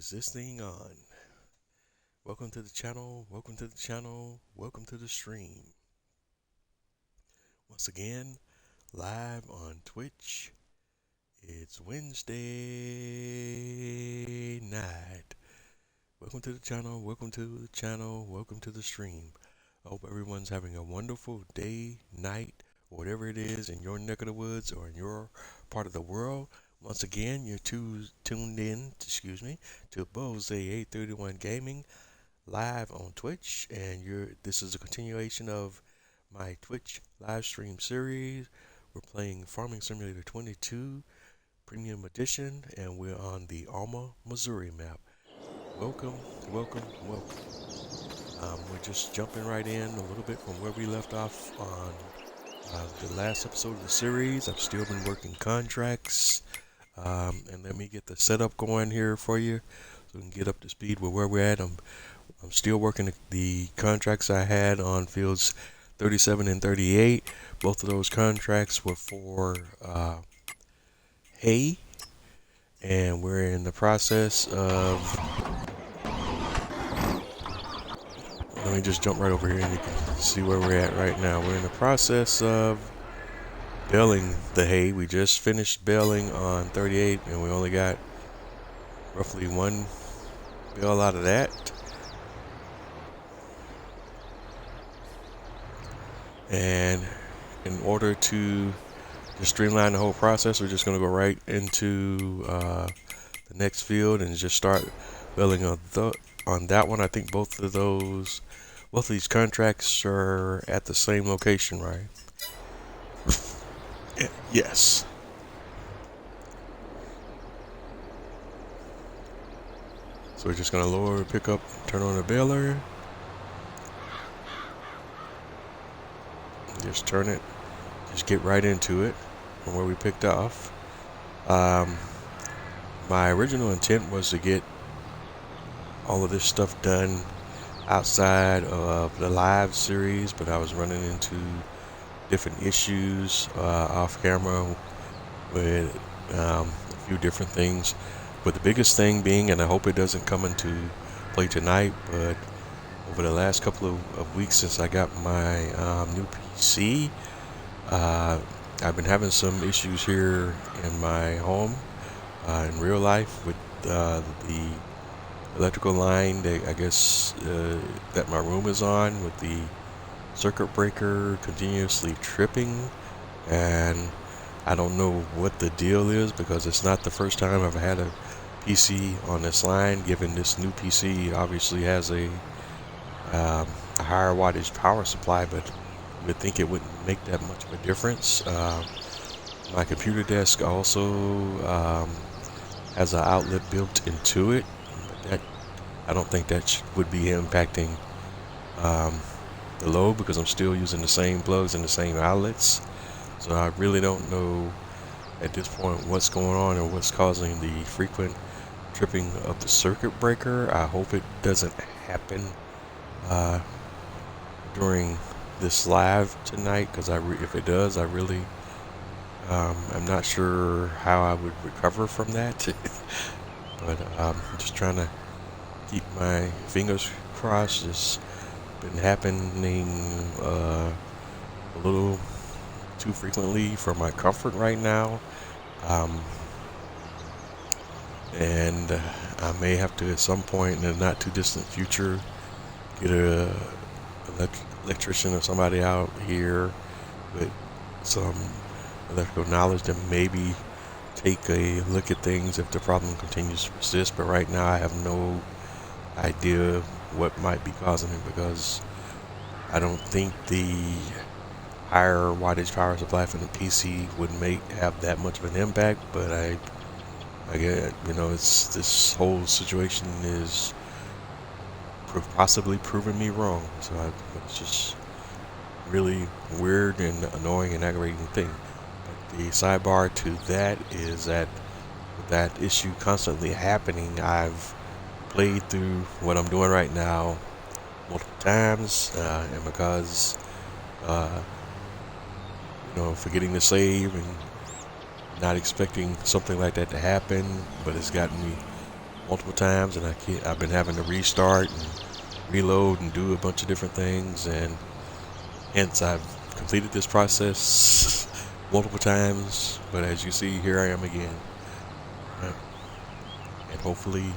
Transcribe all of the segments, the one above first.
Is this thing on? Welcome to the channel, welcome to the channel, welcome to the stream. Once again, live on Twitch. It's Wednesday night. Welcome to the channel, welcome to the channel, welcome to the stream. I hope everyone's having a wonderful day, night, whatever it is in your neck of the woods or in your part of the world. Once again, you're tuned in, to Bose 831 Gaming live on Twitch, and this is a continuation of my Twitch live stream series. We're playing Farming Simulator 22 Premium Edition, and we're on the Alma, Missouri map. Welcome, welcome, welcome. We're just jumping right in a little bit from where we left off on the last episode of the series. I've still been working contracts, and let me get the setup going here for you so we can get up to speed with where we're at. I'm still working the contracts I had on fields 37 and 38. Both of those contracts were for hay, and we're in the process of... Let me just jump right over here and you can see where we're at right now. We're in the process of baling the hay. We just finished baling on 38, and we only got roughly one bale out of that. And in order to just streamline the whole process, we're just going to go right into the next field and just start baling on that one. I think both of these contracts are at the same location, right? Yes. So we're just going to lower, pick up, turn on the baler. Just turn it, just get right into it from where we picked off. My original intent was to get all of this stuff done outside of the live series, but I was running into different issues off camera with a few different things. But the biggest thing being, and I hope it doesn't come into play tonight, but over the last couple of weeks since I got my new PC, I've been having some issues here in my home in real life with the electrical line that I guess that my room is on, with the circuit breaker continuously tripping, and I don't know what the deal is because it's not the first time I've had a PC on this line, given this new PC obviously has a higher wattage power supply, but you would think it wouldn't make that much of a difference. My computer desk also has an outlet built into it, but that I don't think that would be impacting the load because I'm still using the same plugs and the same outlets. So I really don't know at this point what's going on or what's causing the frequent tripping of the circuit breaker. I hope it doesn't happen during this live tonight, because if it does, I really I'm not sure how I would recover from that. But I'm just trying to keep my fingers crossed. It's been happening a little too frequently for my comfort right now, and I may have to at some point in the not too distant future get a electrician or somebody out here with some electrical knowledge to maybe take a look at things if the problem continues to persist. But right now I have no idea what might be causing it, because I don't think the higher wattage power supply from the PC would have that much of an impact. But I get, it's this whole situation is possibly proving me wrong. So it's just really weird and annoying and aggravating thing. But the sidebar to that is that with that issue constantly happening, I've played through what I'm doing right now multiple times, and because forgetting to save and not expecting something like that to happen, but it's gotten me multiple times, and I've been having to restart and reload and do a bunch of different things, and hence I've completed this process multiple times. But as you see, here I am again, uh, and hopefully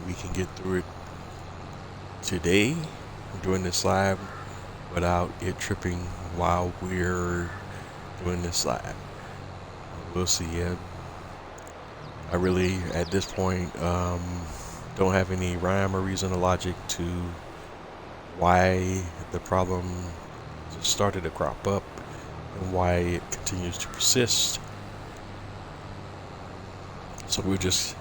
we can get through it today during this live without it tripping while we're doing this live. We'll see. Yeah, I really, at this point, don't have any rhyme or reason or logic to why the problem just started to crop up and why it continues to persist. So we'll just,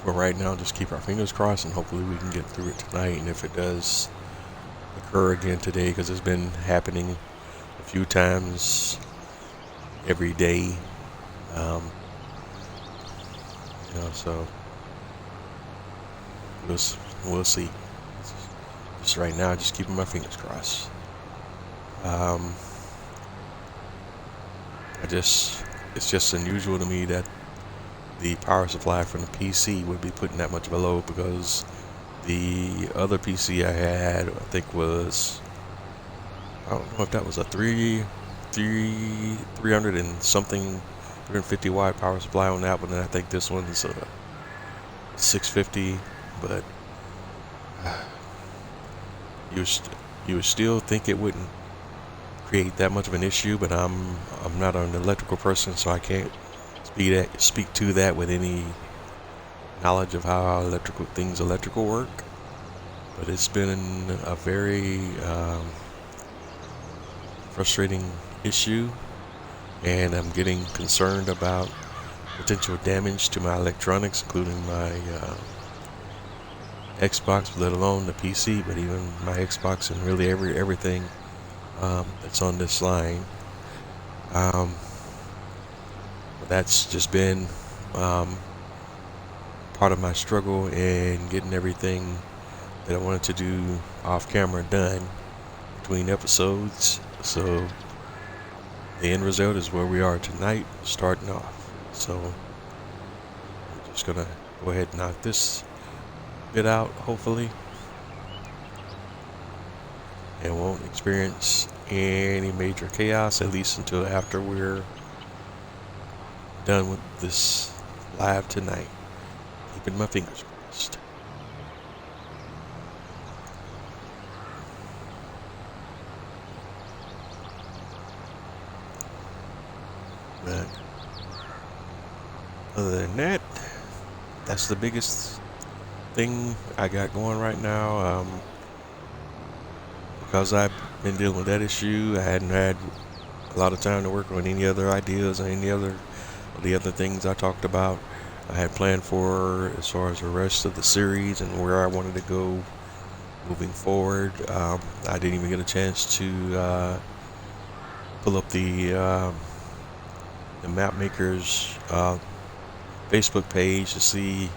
for right now, just keep our fingers crossed, and hopefully we can get through it tonight. And if it does occur again today, because it's been happening a few times every day, um, so we'll see. Just right now, just keeping my fingers crossed. It's just unusual to me that the power supply from the PC would be putting that much of a load, because the other PC I had, I think was, I don't know if that was a 300 and something, 350 watt power supply on that one, and I think this one's a 650, but you would still think it wouldn't create that much of an issue, but I'm not an electrical person, so I can't speak to that with any knowledge of how electrical work. But it's been a very frustrating issue, and I'm getting concerned about potential damage to my electronics, including my Xbox, let alone the PC, but even my Xbox and really everything that's on this line. But that's just been part of my struggle in getting everything that I wanted to do off camera done between episodes. So the end result is where we are tonight, starting off. So I'm just gonna go ahead and knock this bit out, hopefully, and won't experience any major chaos, at least until after we're done with this live tonight. Keeping my fingers crossed. But other than that, that's the biggest thing I got going right now. Because I've been dealing with that issue, I hadn't had a lot of time to work on any other ideas or any other of the other things I talked about. I had planned for as far as the rest of the series and where I wanted to go moving forward. I didn't even get a chance to pull up the map makers Facebook page to see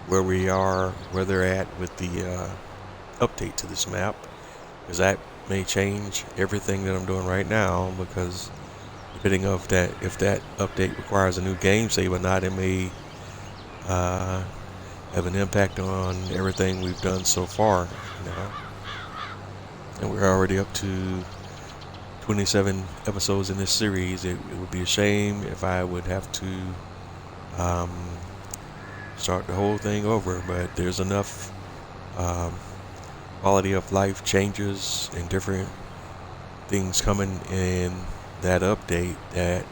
where we are, where they're at with the update to this map, because that may change everything that I'm doing right now, because depending of that, if that update requires a new game save or not, it may have an impact on everything we've done so far now. And we're already up to 27 episodes in this series. It would be a shame if I would have to start the whole thing over, but there's enough quality of life changes and different things coming in that update that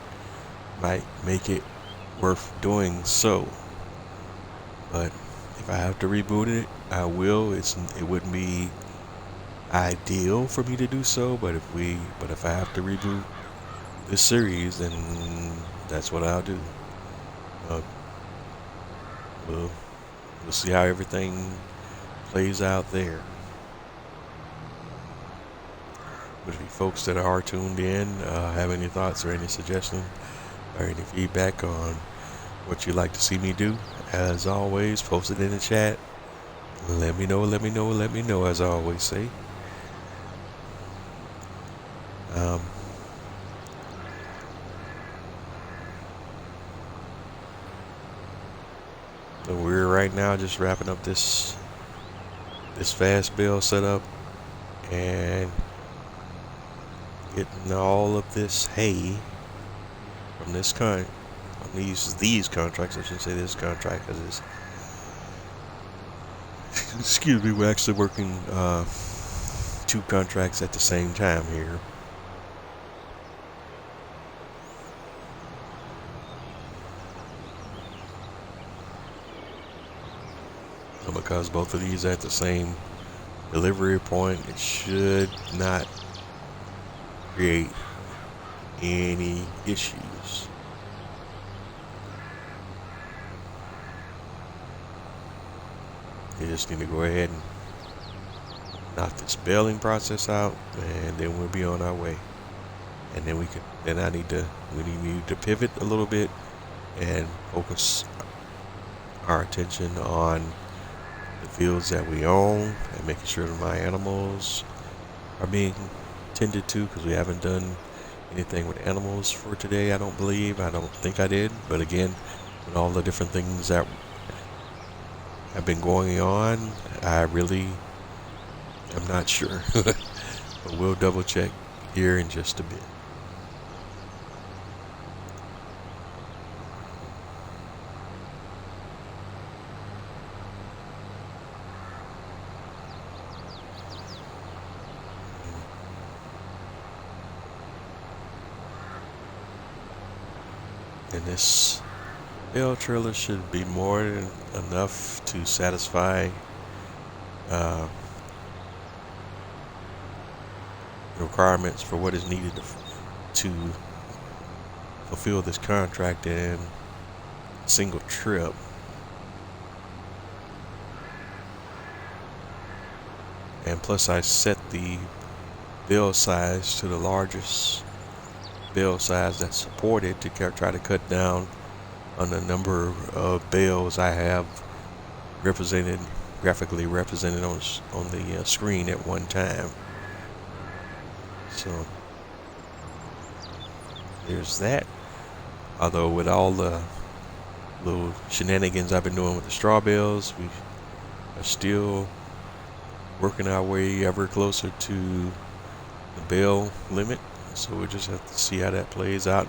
might make it worth doing so. But if I have to reboot it, I will. It wouldn't be ideal for me to do so, but if I have to reboot this series, then that's what I'll do. We'll see how everything plays out there. But if you folks that are tuned in have any thoughts or any suggestions or any feedback on what you'd like to see me do, as always, post it in the chat. Let me know, as I always say. So we're right now just wrapping up this fast build setup and getting all of this hay from these contracts. I should say this contract, because it's excuse me, we're actually working two contracts at the same time here. So because both of these are at the same delivery point, it should not create any issues. You just need to go ahead and knock this baling process out, and then we'll be on our way. And then we need to pivot a little bit and focus our attention on the fields that we own and making sure that my animals are being tended to, because we haven't done anything with animals for today. I don't think I did, but again, with all the different things that have been going on, I really am not sure. But we'll double check here in just a bit. And this bale trailer should be more than enough to satisfy the requirements for what is needed to fulfill this contract in a single trip. And plus I set the bale size to the largest bale size that's supported to try to cut down on the number of bales I have graphically represented on the screen at one time. So there's that. Although with all the little shenanigans I've been doing with the straw bales, we are still working our way ever closer to the bale limit. So we just have to see how that plays out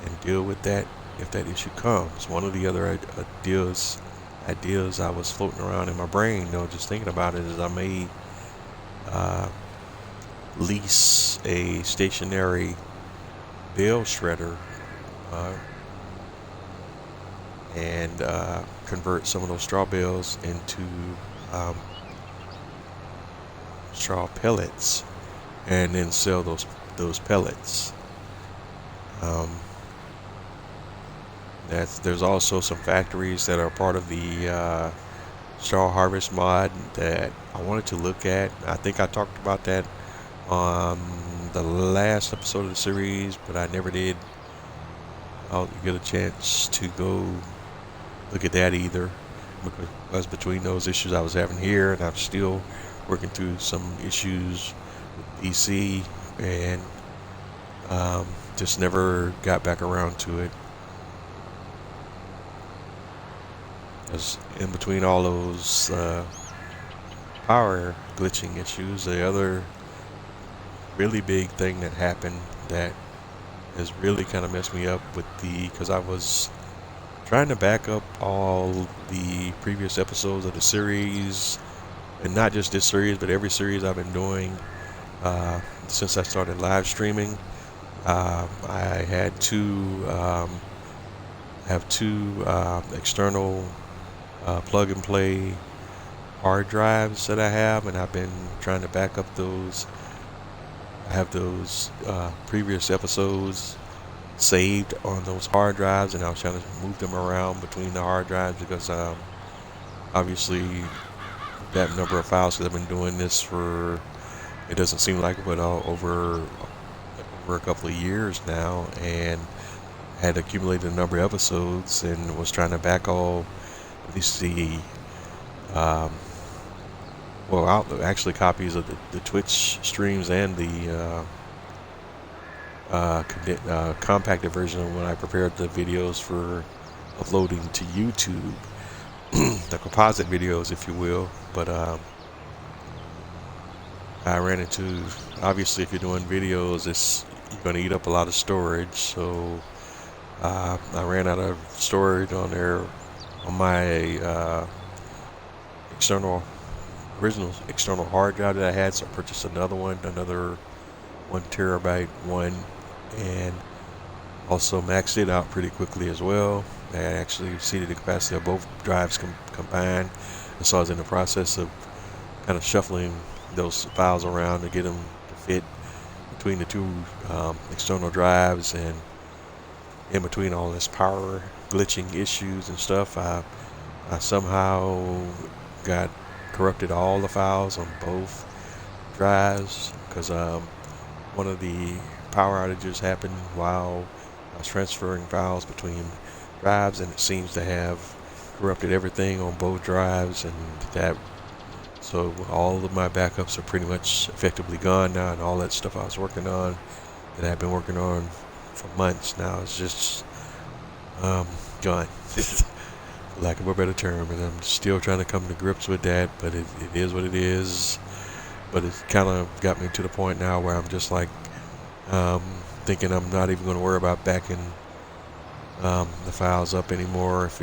and deal with that if that issue comes. One of the other ideas I was floating around in my brain, just thinking about it, is I may lease a stationary bale shredder and convert some of those straw bales into straw pellets, and then sell those pellets. There's also some factories that are part of the straw harvest mod that I wanted to look at. I think I talked about that on the last episode of the series, but I never did. I'll get a chance to go look at that either, because between those issues I was having here, and I'm still working through some issues with DC, and just never got back around to it. Because in between all those power glitching issues, the other really big thing that happened that has really kind of messed me up because I was trying to back up all the previous episodes of the series, and not just this series, but every series I've been doing since I started live streaming. I had two external plug and play hard drives that I have, and I've been trying to back up those. I have those previous episodes saved on those hard drives, and I was trying to move them around between the hard drives, because obviously that number of files, because I've been doing this for, it doesn't seem like it, but over a couple of years now, and had accumulated a number of episodes, and was trying to back all at least the actually copies of the Twitch streams and the compacted version of when I prepared the videos for uploading to YouTube. the composite videos, if you will. But I ran into, obviously, if you're doing videos, you're gonna eat up a lot of storage. So I ran out of storage on there on my external original external hard drive that I had, so I purchased another one, another 1 terabyte one, and also maxed it out pretty quickly as well. I actually exceeded the capacity of both drives combined, and so I was in the process of kind of shuffling those files around to get them to fit between the two external drives, and in between all this power glitching issues and stuff, I somehow got corrupted all the files on both drives because one of the power outages happened while I was transferring files between drives, and it seems to have corrupted everything on both drives, and that so all of my backups are pretty much effectively gone now, and all that stuff I was working on that I've been working on for months now is just gone. For lack of a better term, and I'm still trying to come to grips with that, but it is what it is. But it kind of got me to the point now where I'm just like thinking I'm not even going to worry about backing the files up anymore. If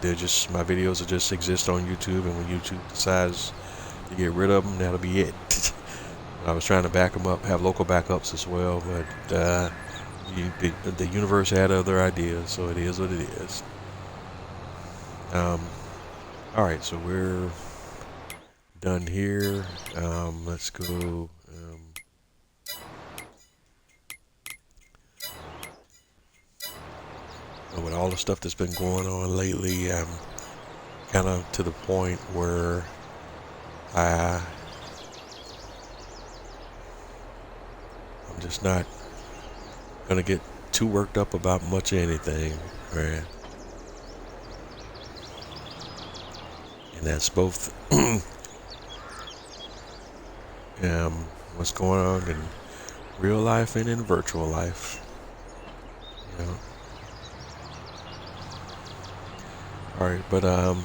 they're just, my videos will just exist on YouTube, and when YouTube decides to get rid of them, that'll be it. I was trying to back them up, have local backups as well, but the universe had other ideas, so it is what it is. All right, so we're done here. Let's go. With all the stuff that's been going on lately, I'm kind of to the point where I'm just not gonna get too worked up about much of anything, right? And that's both what's going on in real life and in virtual life. You know? All right, but all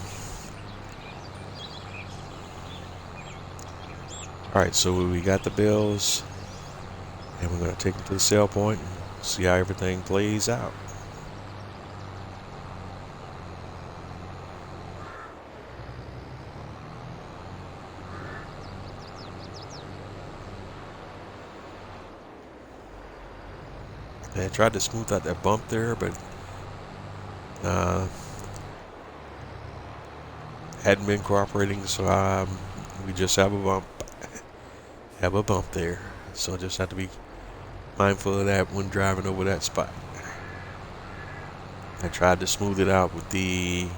right, so we got the bills, and we're gonna take them to the sale point and see how everything plays out. I tried to smooth out that bump there, but hadn't been cooperating, so we just have a bump there. So I just have to be mindful of that when driving over that spot. I tried to smooth it out with the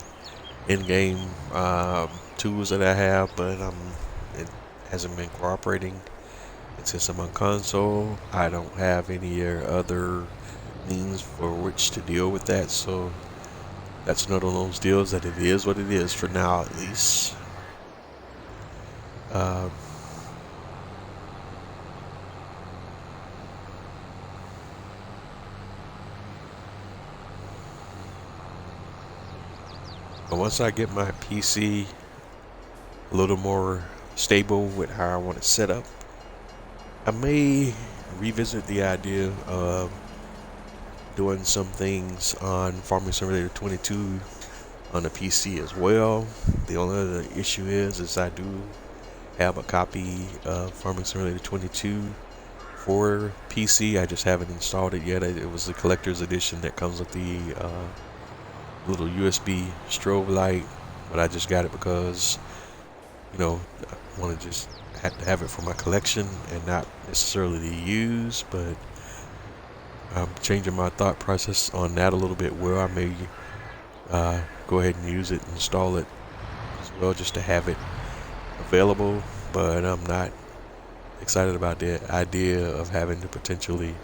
in-game tools that I have, but it hasn't been cooperating. And since I'm on console, I don't have any other means for which to deal with that, so that's another one of those deals that it is what it is for now, at least. But once I get my PC a little more stable with how I want it set up, I may revisit the idea of doing some things on Farming Simulator 22 on the PC as well. The only other issue is I do have a copy of Farming Simulator 22 for PC. I just haven't installed it yet. It was the collector's edition that comes with the little USB strobe light, but I just got it because, you know, I want to just have it for my collection and not necessarily to use. But I'm changing my thought process on that a little bit, where I may go ahead and use it, install it as well, just to have it available. But I'm not excited about the idea of having to potentially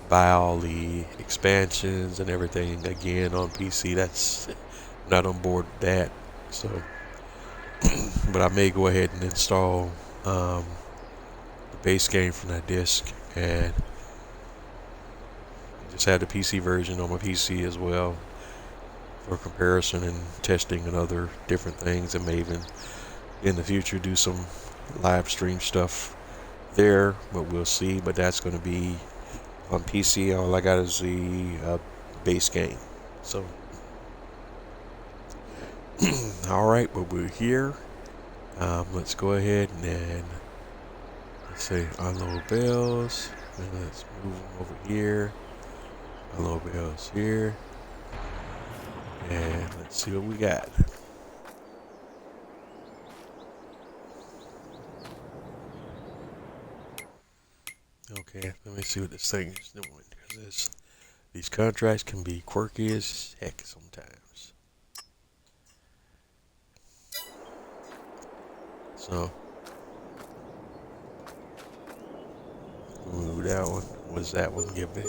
buy all the expansions and everything again on PC. That's not on board with that. So, but I may go ahead and install the base game from that disc and just have the PC version on my PC as well. for comparison and testing and other different things, and may even in the future do some live stream stuff there, but we'll see. But that's going to be on PC. All I got is the base game. So, all right, but we're here. Let's go ahead and let's say unload bells, and let's move them over here. Unload bells here, and let's see what we got. Okay, let me see what this thing is doing, because these contracts can be quirky as heck sometimes. So, move that one. What's that one give me?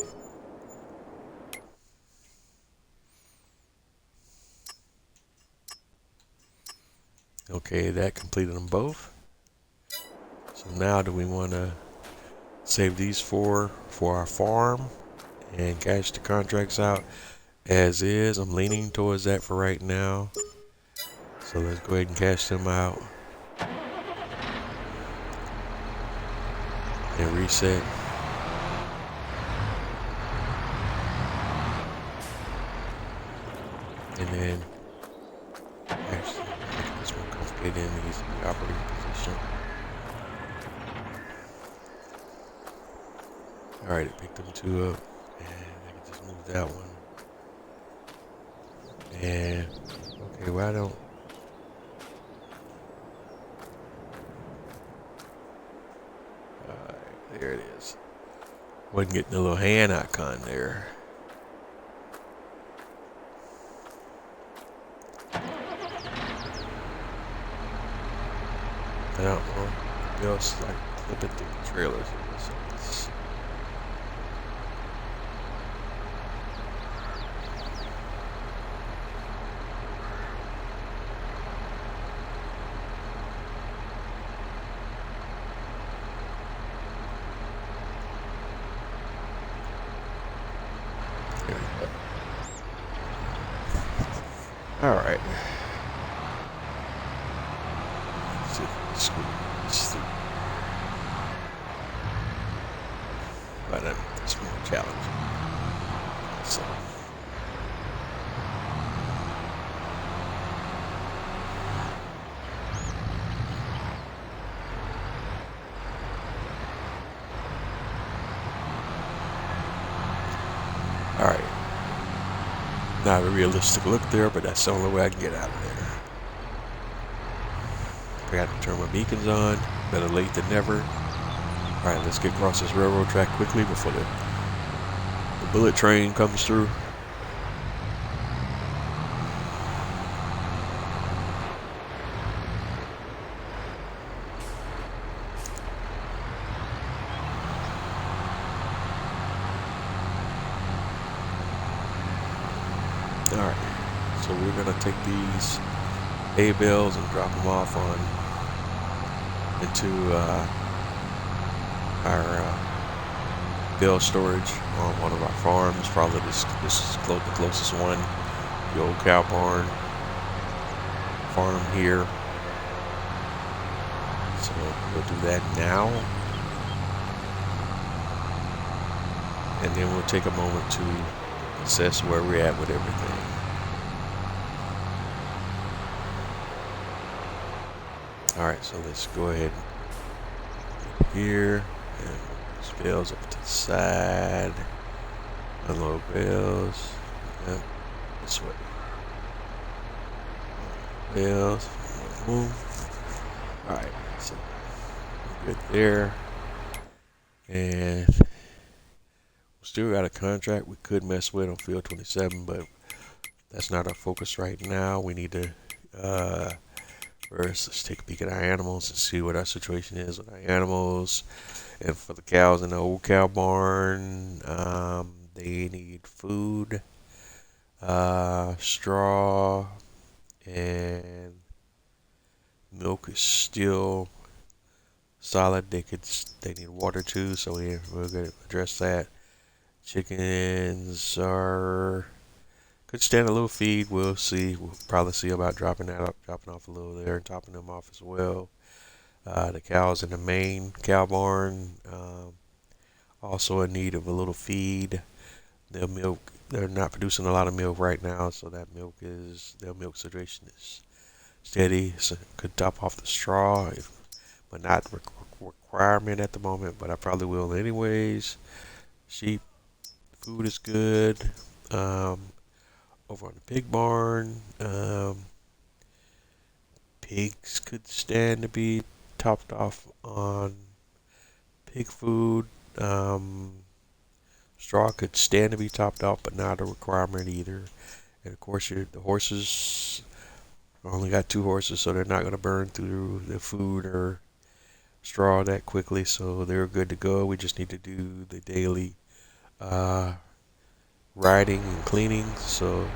Okay, that completed them both. So now do we want to save these four for our farm and cash the contracts out as is? I'm leaning towards that for right now. So let's go ahead and cash them out and reset. And then actually make this more complicated in the operating position. Alright, it picked them two up, and I can just move that one. And okay, well, I don't. Alright, there it is. Wasn't getting the little hand icon there. I don't know. Maybe else like flipping through the trailers. All right. Let's see if we can but it's more challenging. So. All right. Not a realistic look there, but that's the only way I can get out of there. I got to turn my beacons on. Better late than never. Alright, let's get across this railroad track quickly before the bullet train comes through. Alright, so we're going to take these hay bales and drop them off into our bale storage on one of our farms. Probably this is the closest one, the old cow barn farm here. So we'll do that now, and then we'll take a moment to assess where we're at with everything. Alright, so let's go ahead here and move these bales up to the side. Unload bales. Yep, this way. Bales. Move. Alright, so we're good there. And we still got a contract we could mess with on field 27, but that's not our focus right now. We need to first let's take a peek at our animals and see what our situation is with our animals. And for the cows in the old cow barn, they need food, straw, and milk is still solid. They need water too, so we're gonna address that. Chickens are Could stand a little feed. We'll see. We'll probably see about dropping that up, dropping off a little there, and topping them off as well. The cows in the main cow barn also in need of a little feed. Their milk, they're not producing a lot of milk right now, so their milk situation is steady. So could top off the straw, but not requirement at the moment. But I probably will anyways. Sheep food is good. Um, Over on the pig barn, pigs could stand to be topped off on pig food. Um, Straw could stand to be topped off, but not a requirement either. And of course, the horses only got two horses, so they're not going to burn through the food or straw that quickly, so they're good to go. We just need to do the daily uh, riding and cleaning. So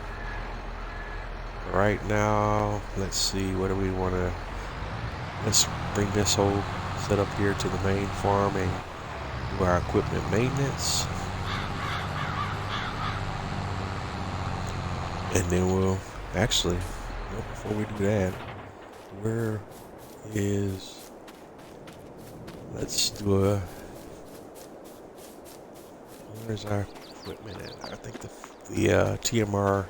right now, let's see, what do we want to, let's bring this whole setup here to the main farm and do our equipment maintenance. And then we'll actually, before we do that, where is, let's do a, where's our equipment at? I think the TMR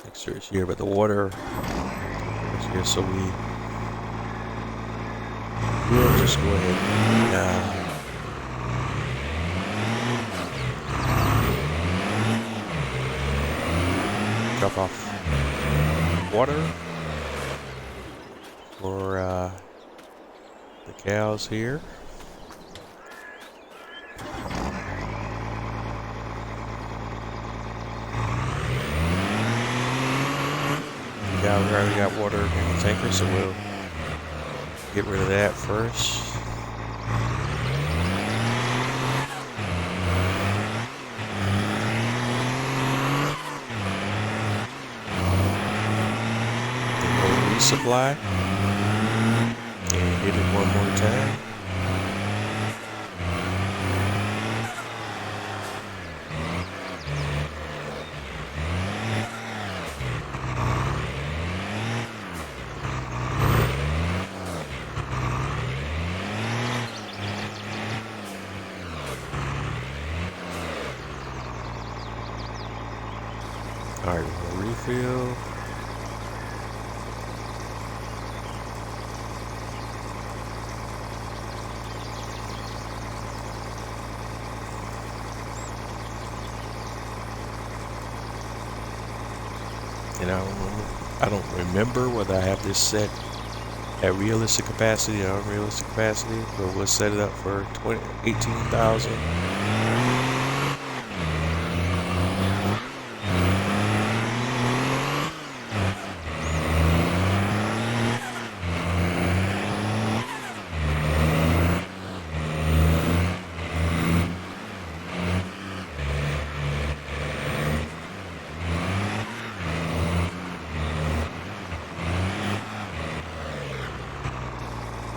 mixer is here, but the water is here, so we'll just go ahead and drop off water for the cows here. Yeah, we already got water in the tanker, so we'll get rid of that first. Resupply and hit it one more time. All right, we'll refill. And I don't remember whether I have this set at realistic capacity or unrealistic capacity, but we'll set it up for 18,000.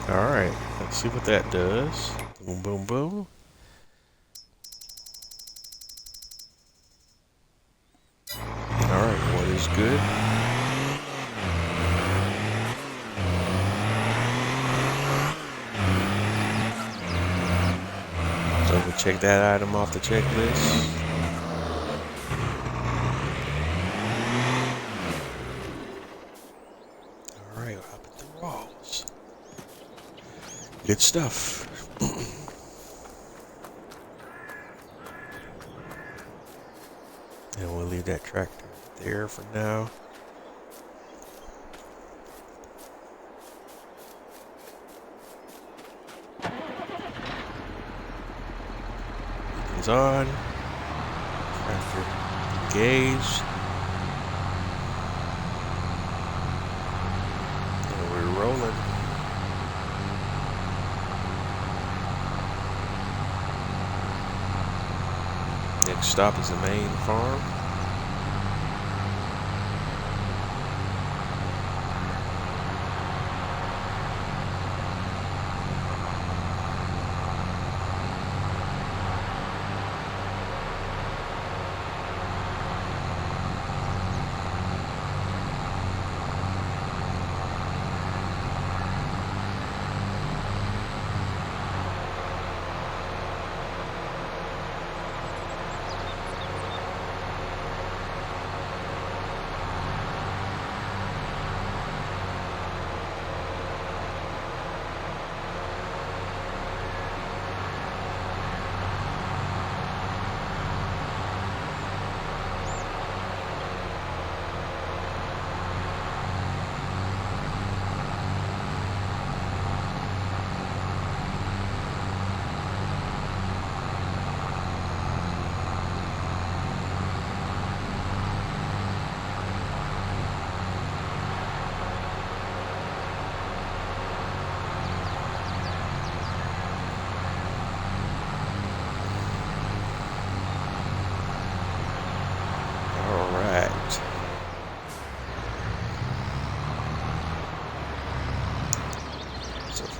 Alright, let's see what that does. Boom, boom, boom. Alright, what is good? So we'll check that item off the checklist. Alright, up at the walls. Good stuff. And we'll leave that tractor there for now. Beacon's on. Tractor engaged. And we're rolling. Next stop is the main farm.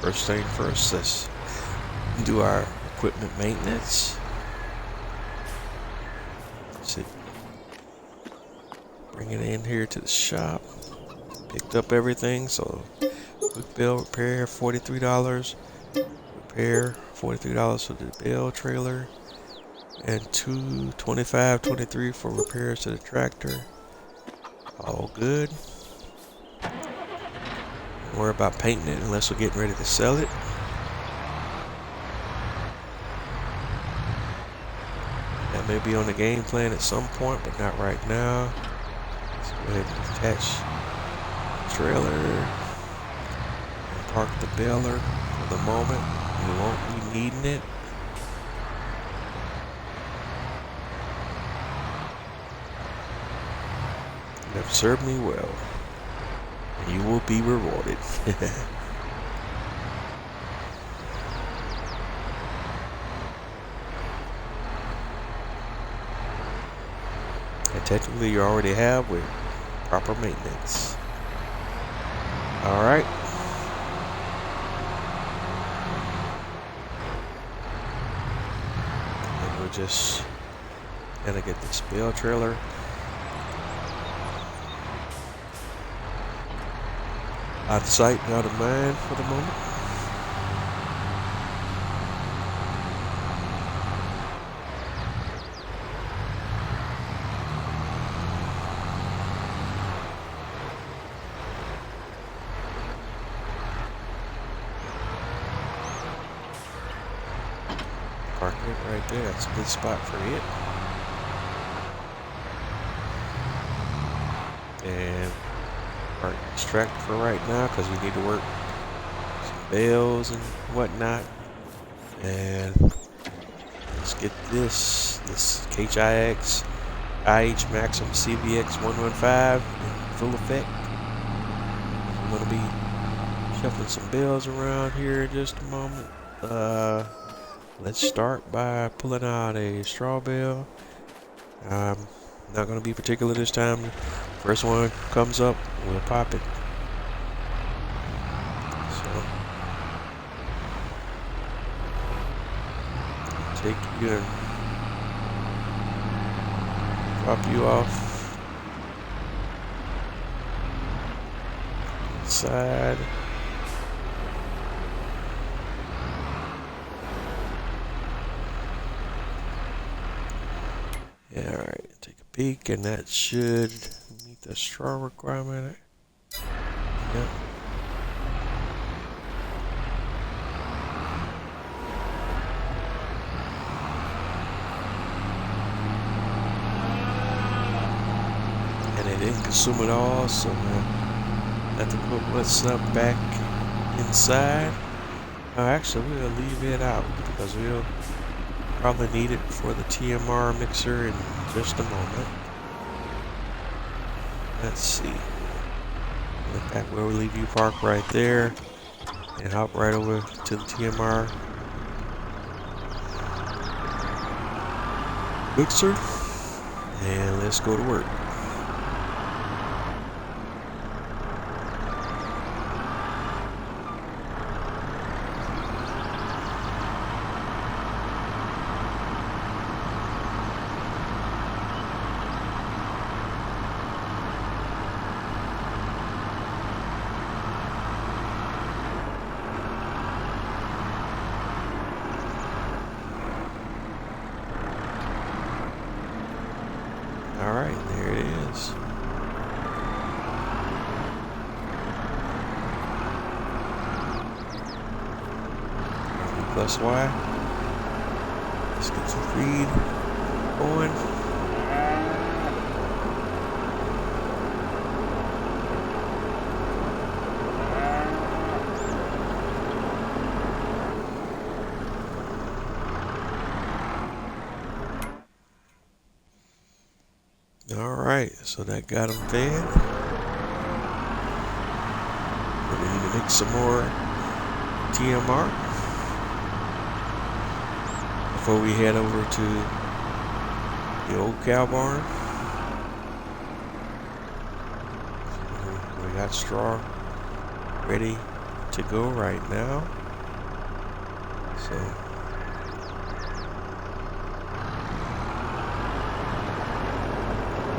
first thing first, let's do our equipment maintenance. Let's see. Bring it in here to the shop. Picked up everything, so quick bill repair $43. Repair $43 for the bale trailer, and $225.23 for repairs to the tractor. All good. Don't worry about painting it unless we're getting ready to sell it. That may be on the game plan at some point, but not right now. Let's go ahead and attach the trailer and park the baler for the moment. We won't be needing it. You have served me well, and you will be rewarded. And technically you already have with proper maintenance. Alright. And we'll just kind of get this bale trailer out of sight and out of mind for the moment. Park it right there. That's a good spot for it. And park this tractor for right now because we need to work some bales and whatnot. And let's get this HIX IH Maxim CVX 115 in full effect. I'm going to be shuffling some bales around here in just a moment. Let's start by pulling out a straw bale. I'm not going to be particular this time. First one comes up, we'll pop it. So, take you and drop you off inside. Yeah, alright, take a peek, and that should meet the straw requirement. Yep. And it didn't consume it all, so we'll have to put what's up back inside. Actually, we'll leave it out because we'll probably need it for the TMR mixer in just a moment. Let's see. In fact, we'll leave you park right there and hop right over to the TMR mixer, and let's go to work. Alright, there it is. Plus Y. Let's get some feed going. Alright, so that got them fed. We're going to need to make some more TMR before we head over to the old cow barn. We got straw ready to go right now. So go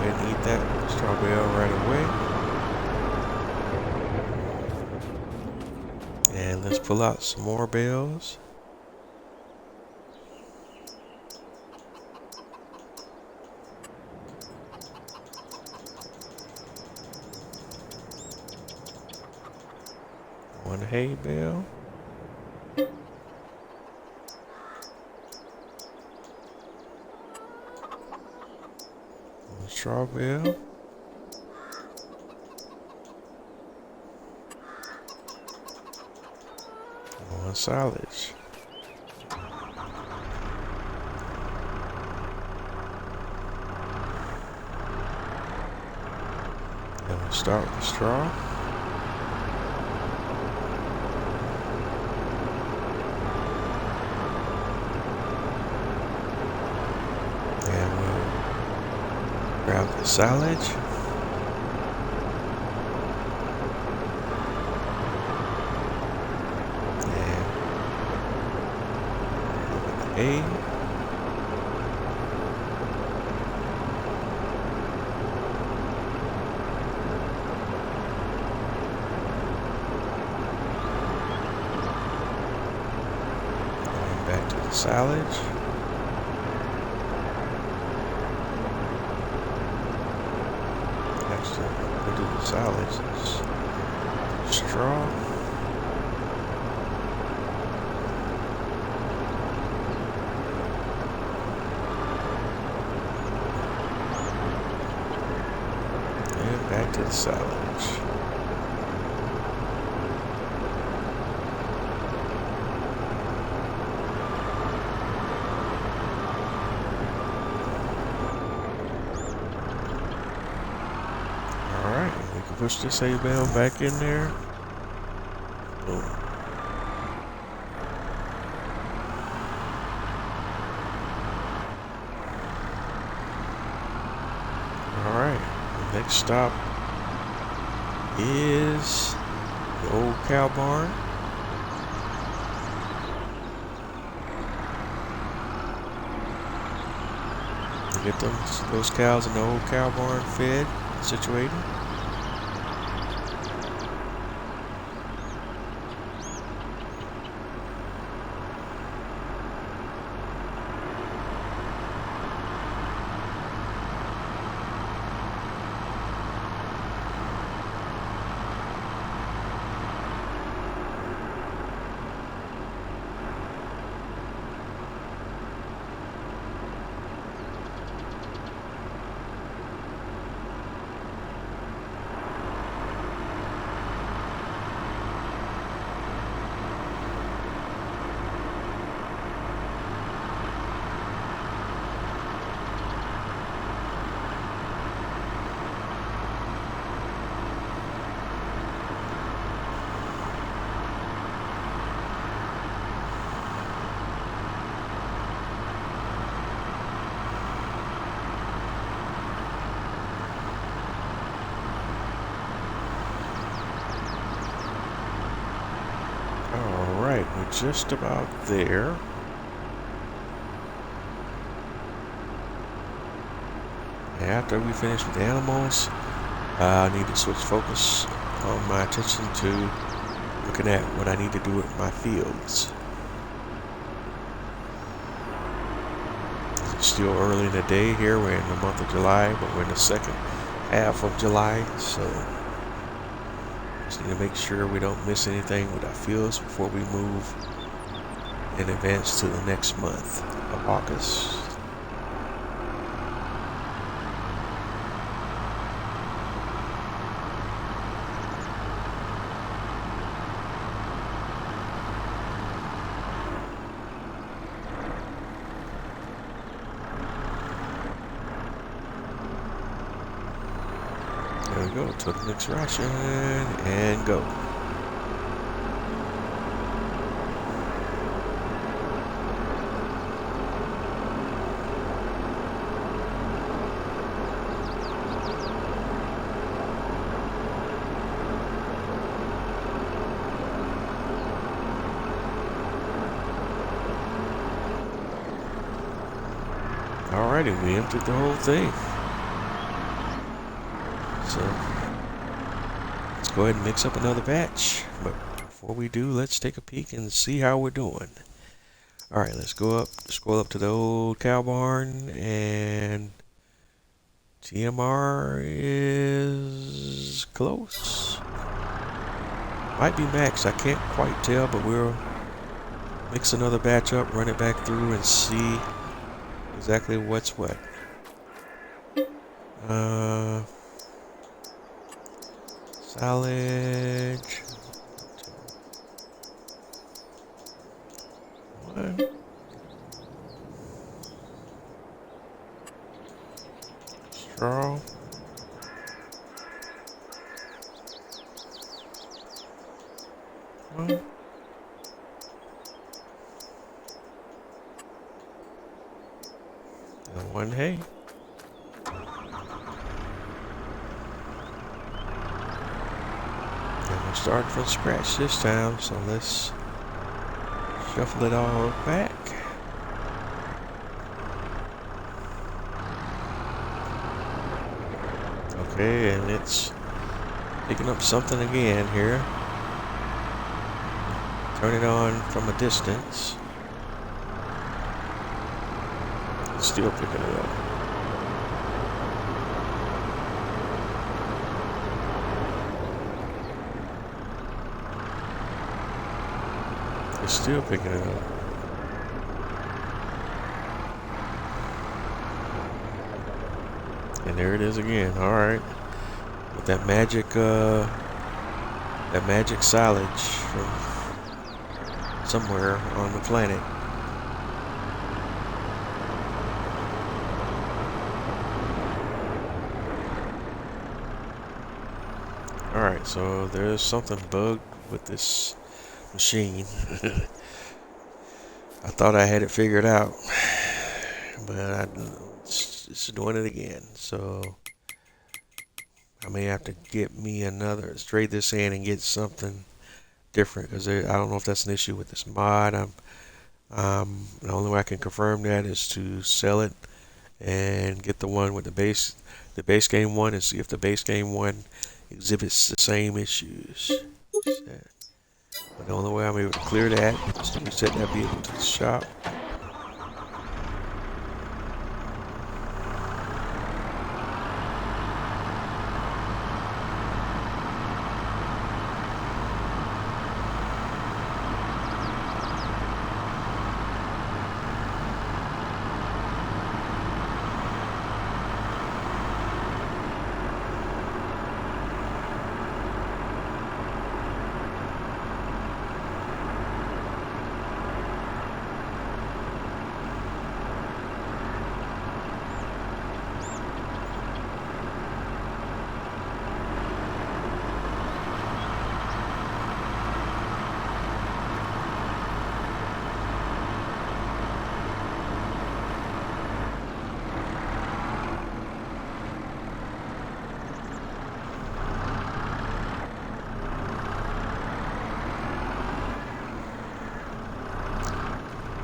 ahead and eat that straw bale right away. And let's pull out some more bales. One hay bale. One straw bale. One silage. And we'll start with the straw. And we'll grab the silage. And open the hay. Back to the silage. Actually, we'll do the silage. Straw. And back to the silage. Push this hay bale back in there. Boom. Alright, the next stop is the old cow barn. To get those cows in the old cow barn fed, situated. We're just about there. After we finish with the animals, I need to switch focus on my attention to looking at what I need to do with my fields. It's still early in the day here. We're in the month of July, but we're in the second half of July, so just need to make sure we don't miss anything with our fields before we move in advance to the next month of August. There we go, to the next ration and go. Alrighty, we emptied the whole thing. So let's go ahead and mix up another batch. But before we do, let's take a peek and see how we're doing. Alright, let's go up, scroll up to the old cow barn, and TMR is close. Might be max, I can't quite tell, but we'll mix another batch up, run it back through, and see exactly what's what. Silage. One. Straw. One. And one hay. And we're starting from scratch this time, so let's shuffle it all back. Okay, and it's picking up something again here. Turn it on from a distance. It's still picking it up. It's still picking it up. And there it is again. All right, with that magic silage from somewhere on the planet. All right, so there's something bugged with this machine. I thought I had it figured out, but it's doing it again. So I may have to get me another, trade this in and get something different, because I don't know if that's an issue with this mod. The only way I can confirm that is to sell it and get the one with the base game one, and see if the base game one exhibits the same issues. But the only way I'm able to clear that is to reset that vehicle to the shop.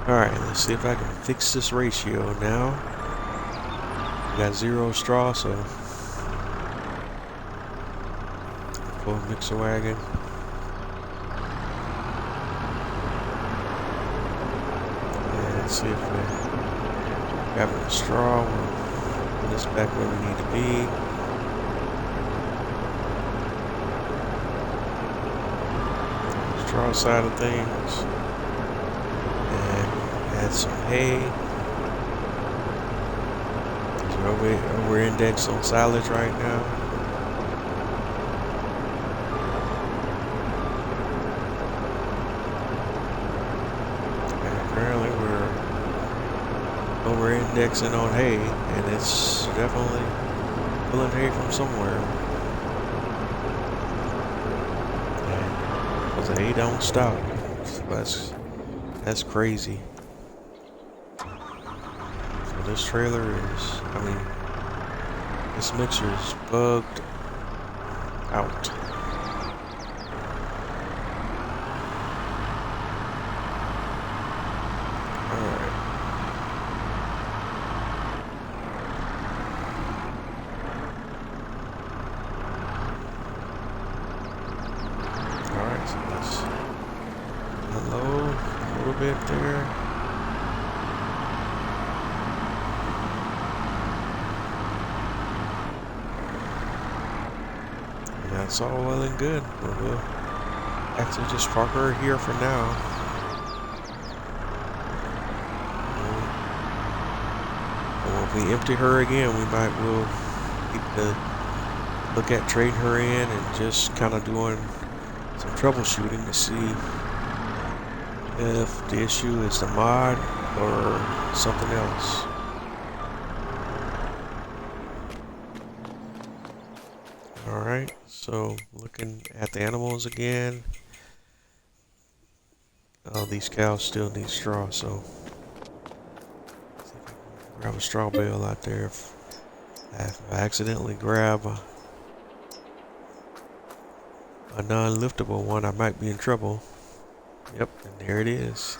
Alright, let's see if I can fix this ratio now. We got 0 straw, so full mixer wagon. And let's see if we have a straw. We'll put this back where we need to be. Straw side of things. Add some hay. We're indexed on silage right now. And apparently we're over-indexing on hay, and it's definitely pulling hay from somewhere. Because the hay don't stop. So that's crazy. This trailer is, this mixer is bugged out. Alright. That's all well and good, but we'll actually just park her here for now. And when we empty her again, we'll need to look at trading her in and just kind of doing some troubleshooting to see if the issue is the mod or something else. Alright, so looking at the animals again. Oh, these cows still need straw, so see if I can grab a straw bale out there. If I accidentally grab a non-liftable one, I might be in trouble. Yep, and there it is.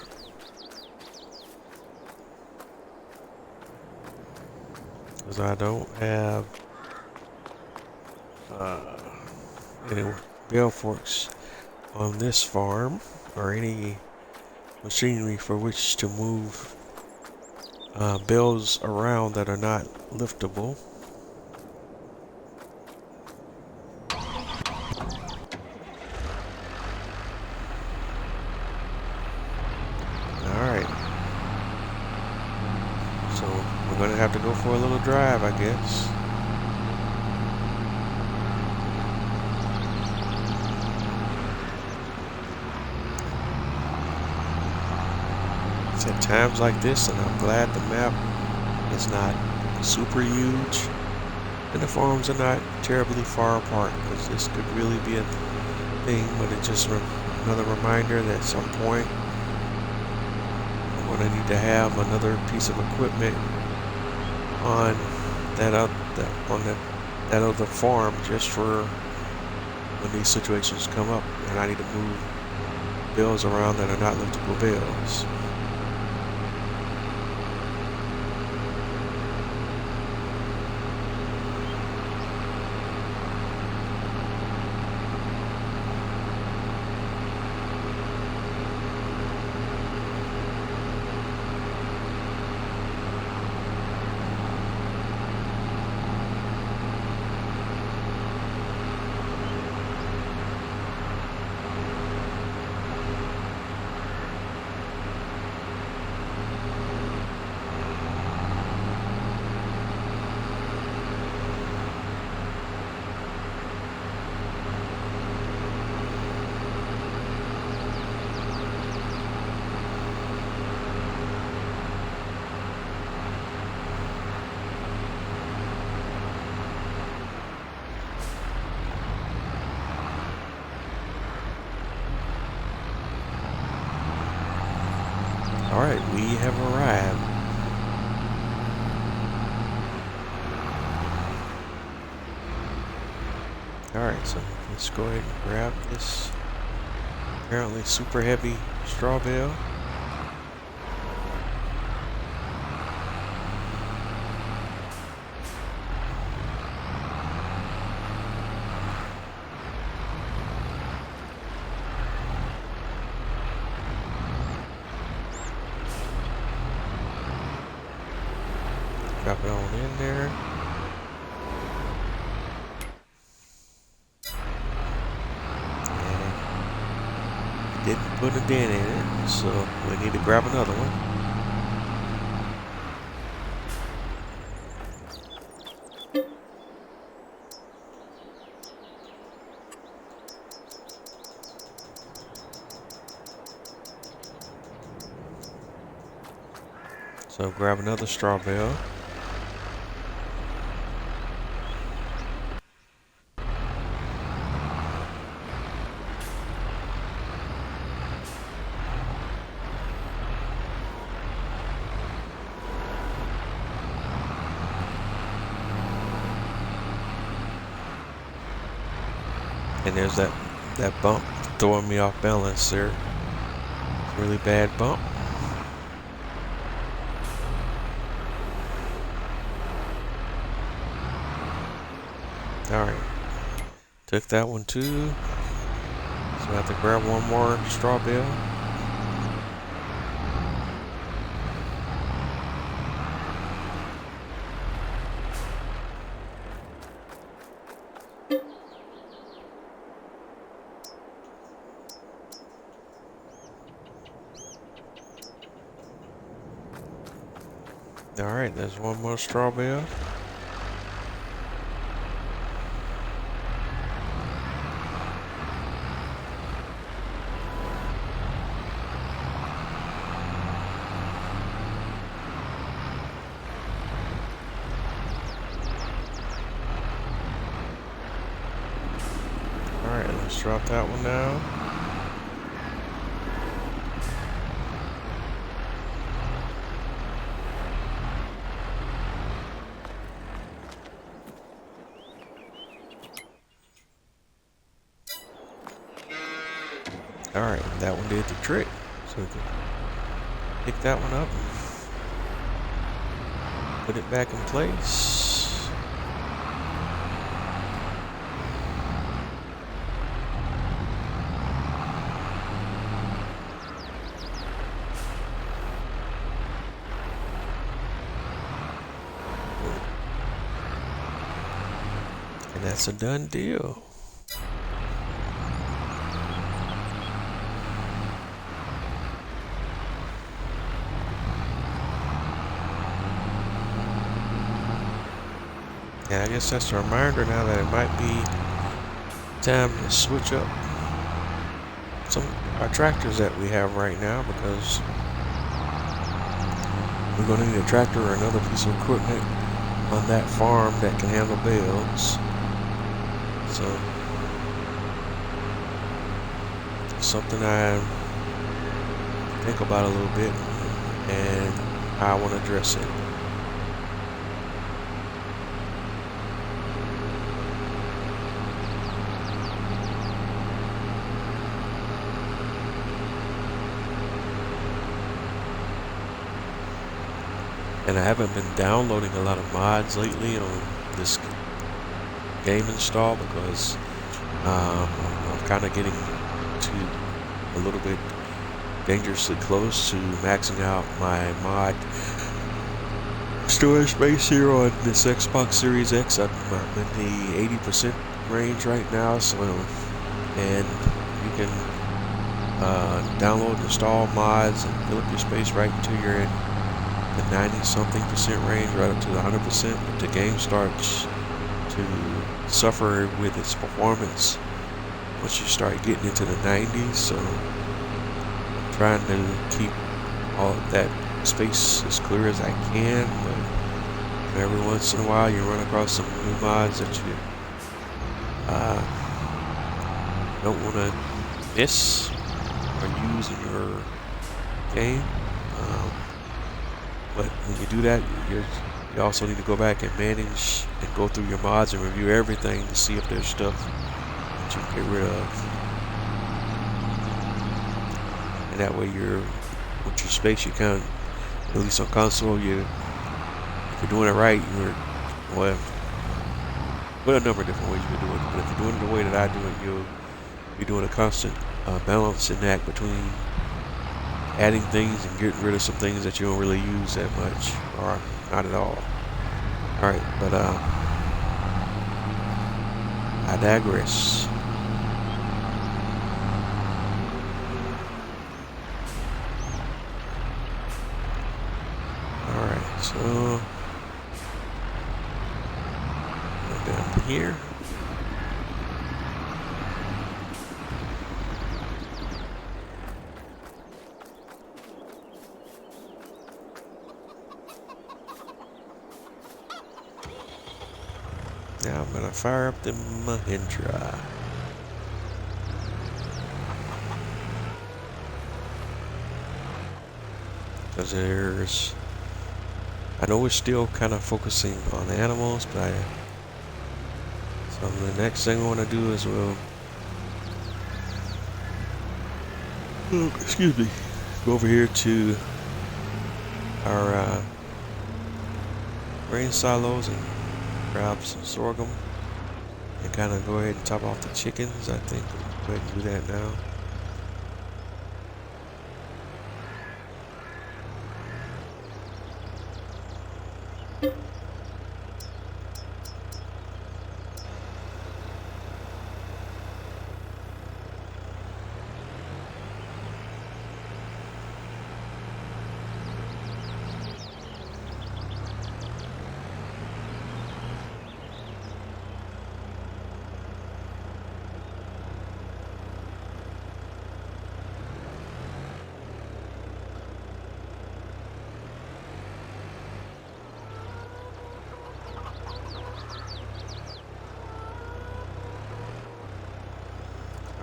Because I don't have any bale forks on this farm or any machinery for which to move bales around that are not liftable. Alright, so we're gonna have to go for a little drive, I guess. It's at times like this, and I'm glad the map is not super huge and the farms are not terribly far apart, because this could really be a thing, but it's just another reminder that at some point I'm going to need to have another piece of equipment on that other farm just for when these situations come up and I need to move bales around that are not liftable bales. Alright, we have arrived. Alright, so let's go ahead and grab this apparently super heavy straw bale. Drop it on in there. And didn't put a dent in it, so we need to grab another one. So grab another straw bale. And there's that bump throwing me off balance there. Really bad bump. Alright. Took that one too. So I have to grab one more straw bale. Alright, there's one more straw bale. Alright, let's drop that one down. Alright, that one did the trick. So we can pick that one up and put it back in place. And that's a done deal. And I guess that's a reminder now that it might be time to switch up some our tractors that we have right now, because we're going to need a tractor or another piece of equipment on that farm that can handle bales. So something I think about a little bit and how I want to address it. And I haven't been downloading a lot of mods lately on this game install because I'm kind of getting to a little bit dangerously close to maxing out my mod storage space here on this Xbox Series X. I'm in the 80% range right now, so and you can download and install mods and fill up your space right until you're in the 90-something% range, right up to the 100%. But the game starts to suffer with its performance once you start getting into the 90s. So I'm trying to keep all of that space as clear as I can, but every once in a while you run across some new mods that you don't want to miss or use in your game. But when you do that, you also need to go back and manage and go through your mods and review everything to see if there's stuff that you can get rid of. And that way with your space, you can, at least on console, if you're doing it right, well, a number of different ways you can do it. But if you're doing it the way that I do it, you'll be doing a constant balancing act between adding things and getting rid of some things that you don't really use that much, or not at all. Alright, but I digress. Alright, so down here. Now I'm gonna fire up the Mahindra. Because I know we're still kind of focusing on animals, but so the next thing I want to do is excuse me, go over here to our grain silos and grab some sorghum and kind of go ahead and top off the chickens. I think we'll go ahead and do that now.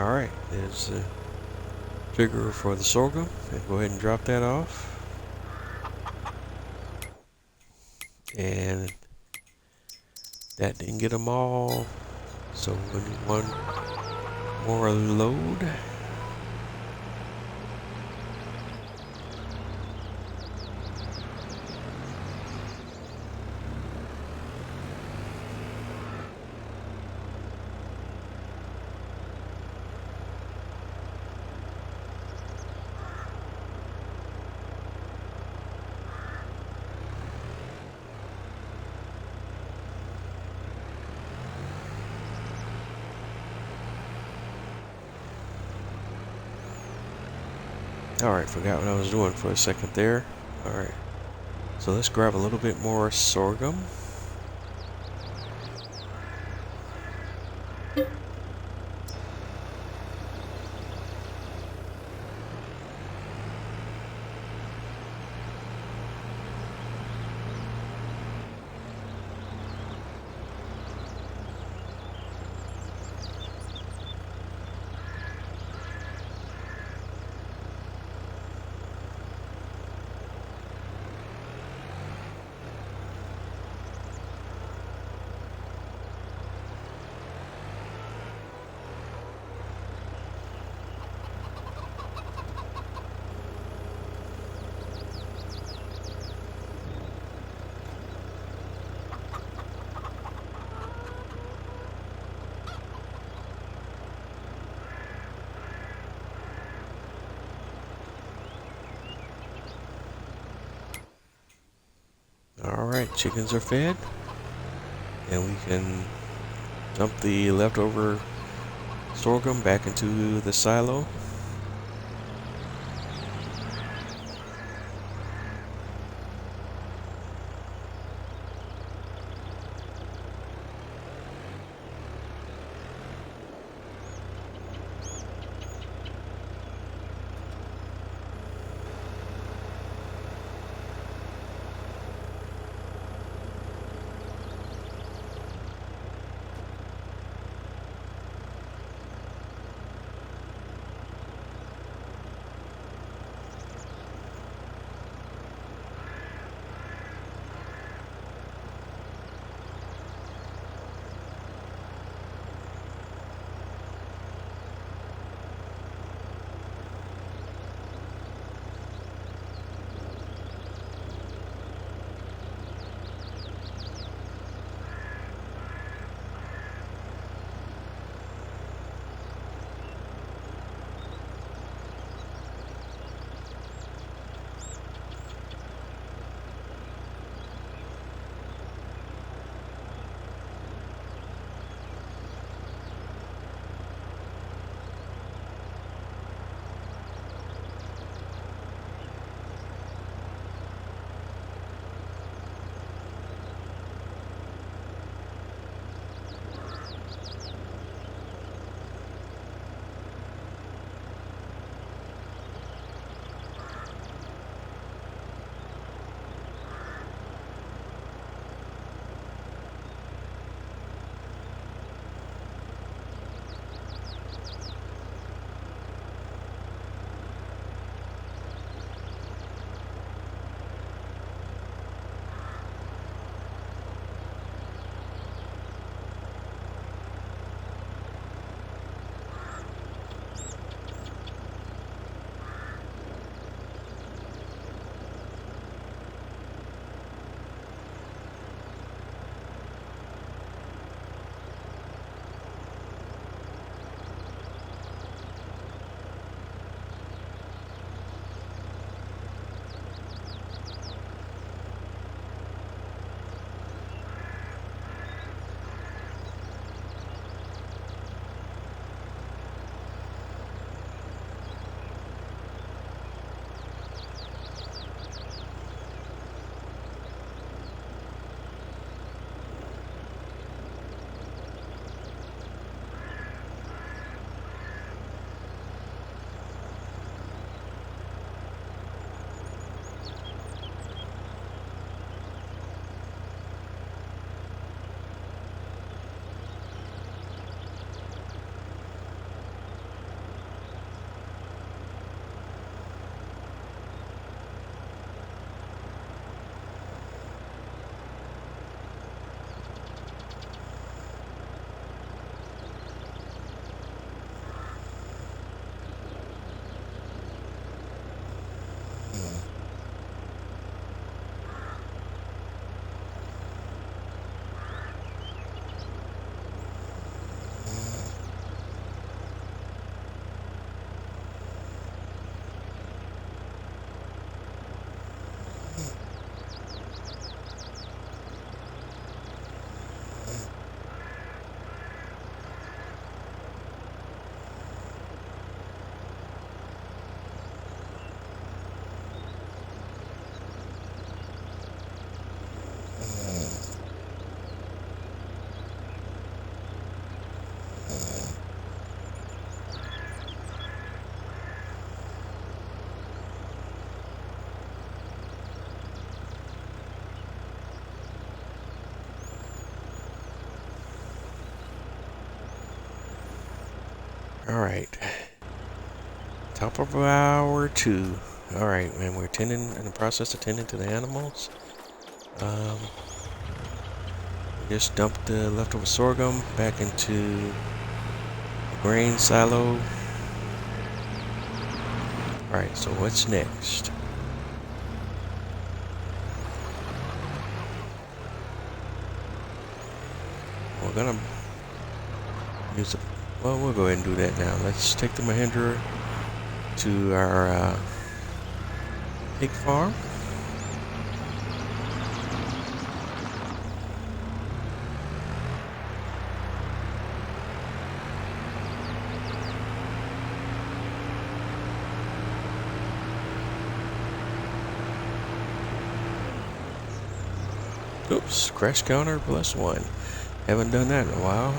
Alright, there's the trigger for the sorghum. And go ahead and drop that off. And that didn't get them all. So we need one more load. Alright, forgot what I was doing for a second there. Alright, so let's grab a little bit more sorghum. Alright, chickens are fed. And we can dump the leftover sorghum back into the silo. Alright. Top of hour 2. Alright, man, we're in the process of tending to the animals. Just dumped the leftover sorghum back into the grain silo. Alright, so what's next? We're gonna use well, we'll go ahead and do that now. Let's take the Mahindra to our pig farm. Oops, crash counter +1. Haven't done that in a while.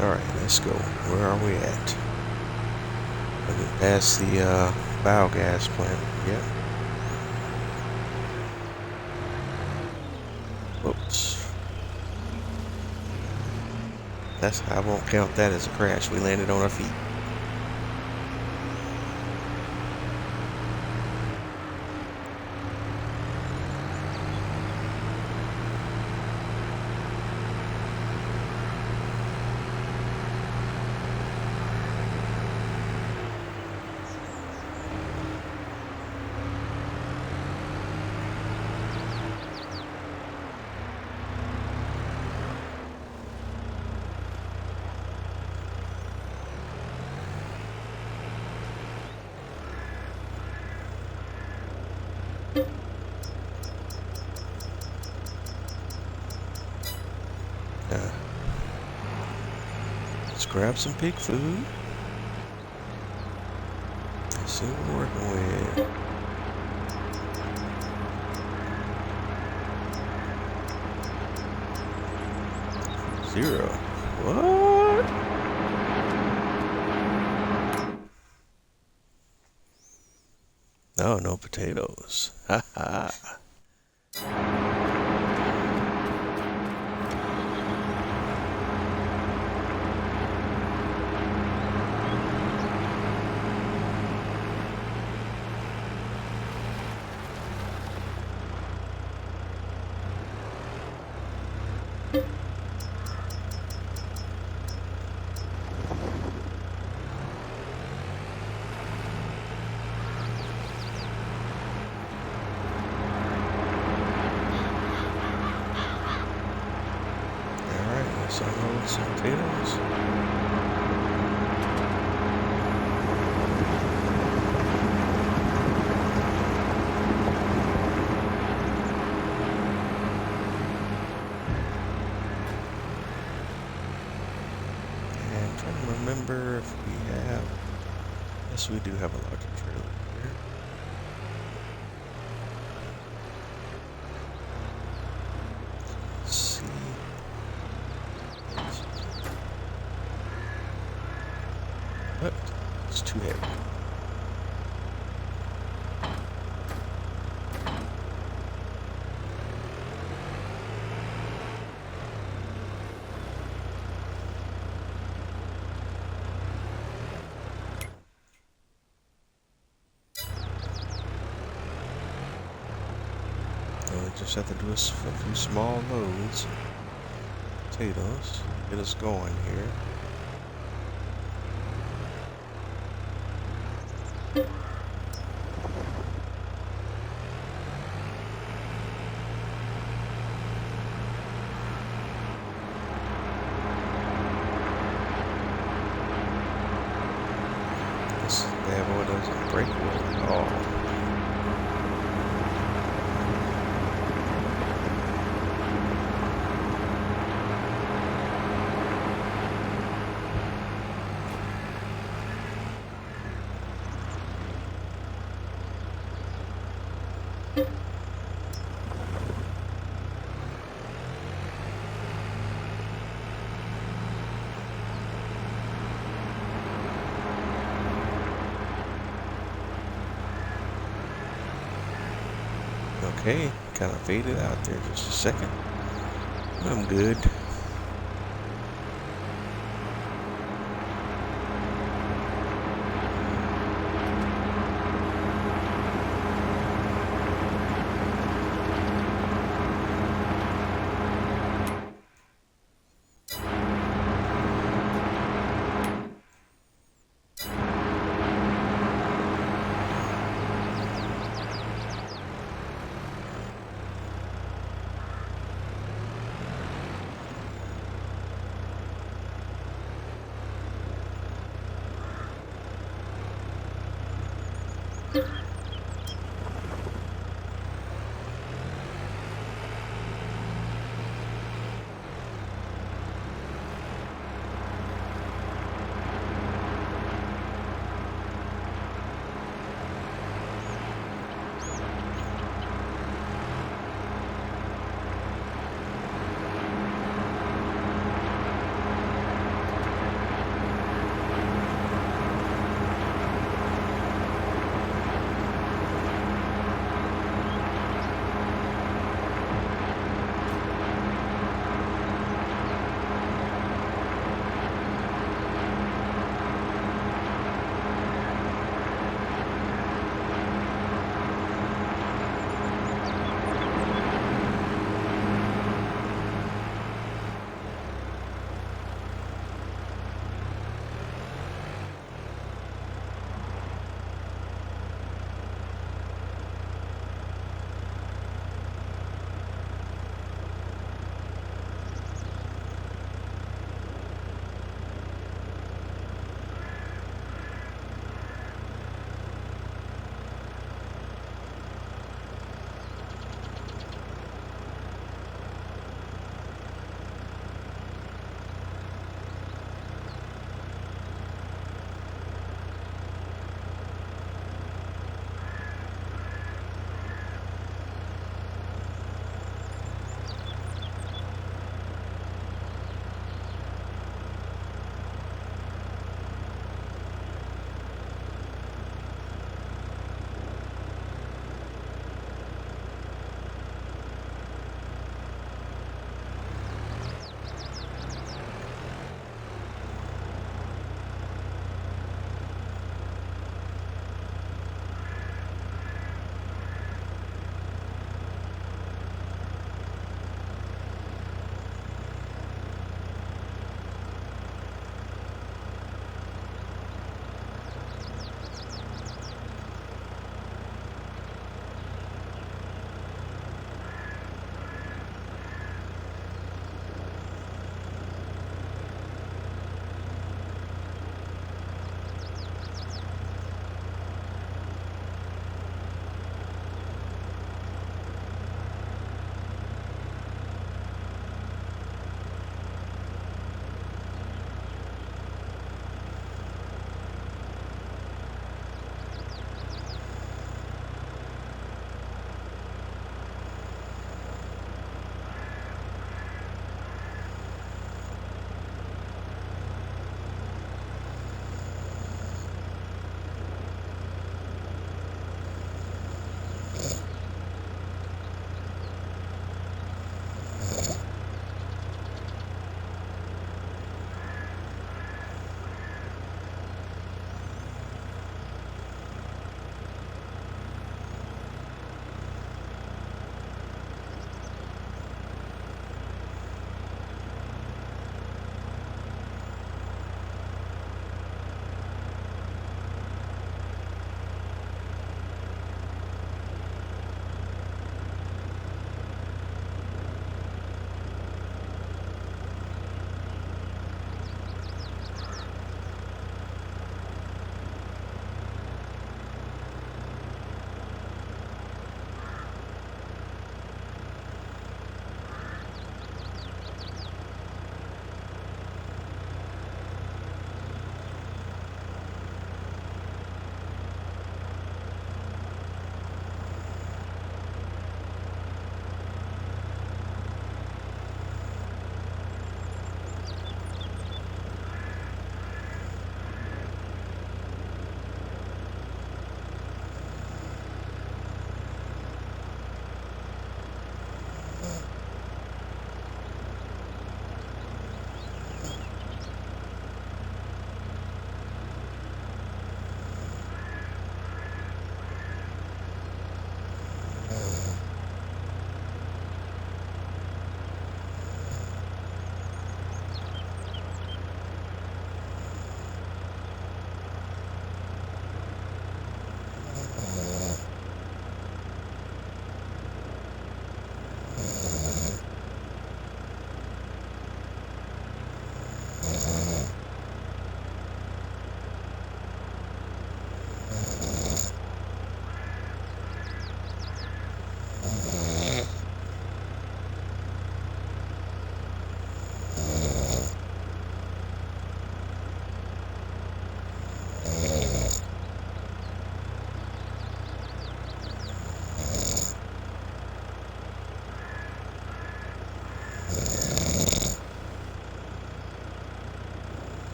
Alright, let's go. Where are we at? Looking past the biogas plant. Yep. Whoops. I won't count that as a crash. We landed on our feet. Let's grab some pig food. Let's see what we're working with. 0. What? Oh, no potatoes. Ha ha. Alright, let's unload some potatoes. And I'm trying to remember if we have... Yes, we do have a larger trailer here. Let's see. What? It's too heavy. We just have to do a few small loads. Potatoes. Get us going here. This bad boy doesn't break well at all. Okay, kind of faded out there just a second. I'm good.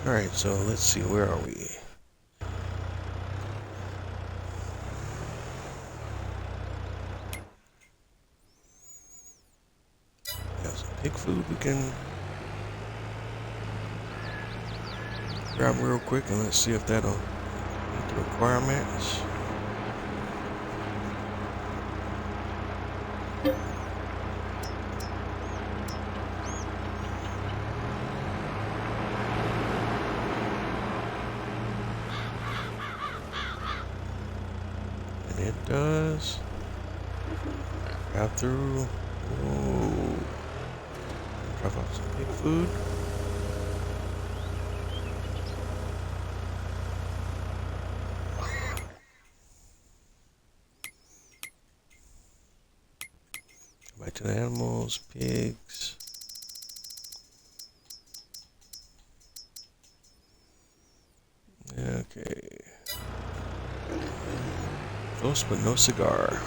Alright, so let's see, where are we? We have some pig food we can grab real quick, and let's see if that'll meet the requirements. And it does. Got through. Whoa. Drop off some pig food. Back to the animals, pigs. Okay. Close but no cigar.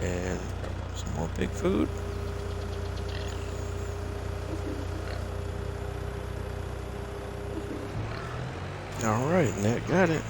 And some more pig food. Alright, and that got it.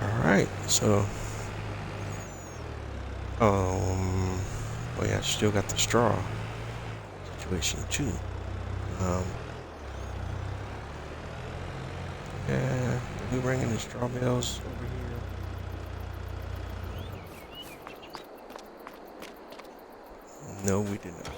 Alright, so oh yeah, I still got the straw situation too. Yeah, did we bring any straw bales over here? No, we did not.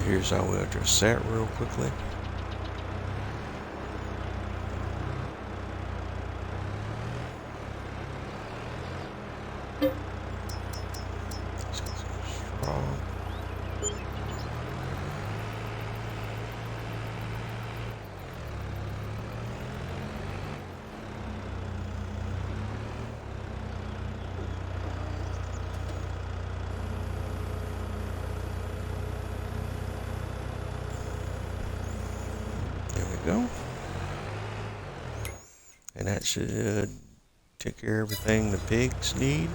Here's how we'll address that real quickly. Let's get some straw. There we go. And that should take care of everything the pigs need.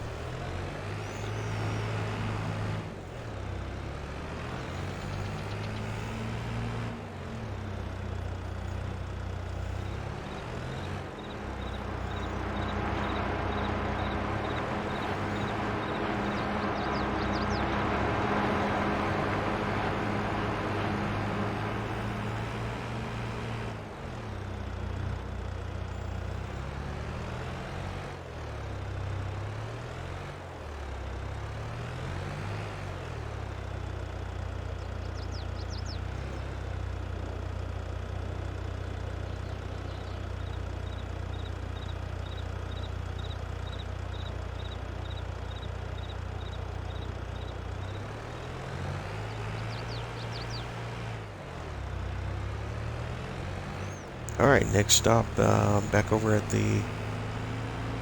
Alright, next stop, back over at the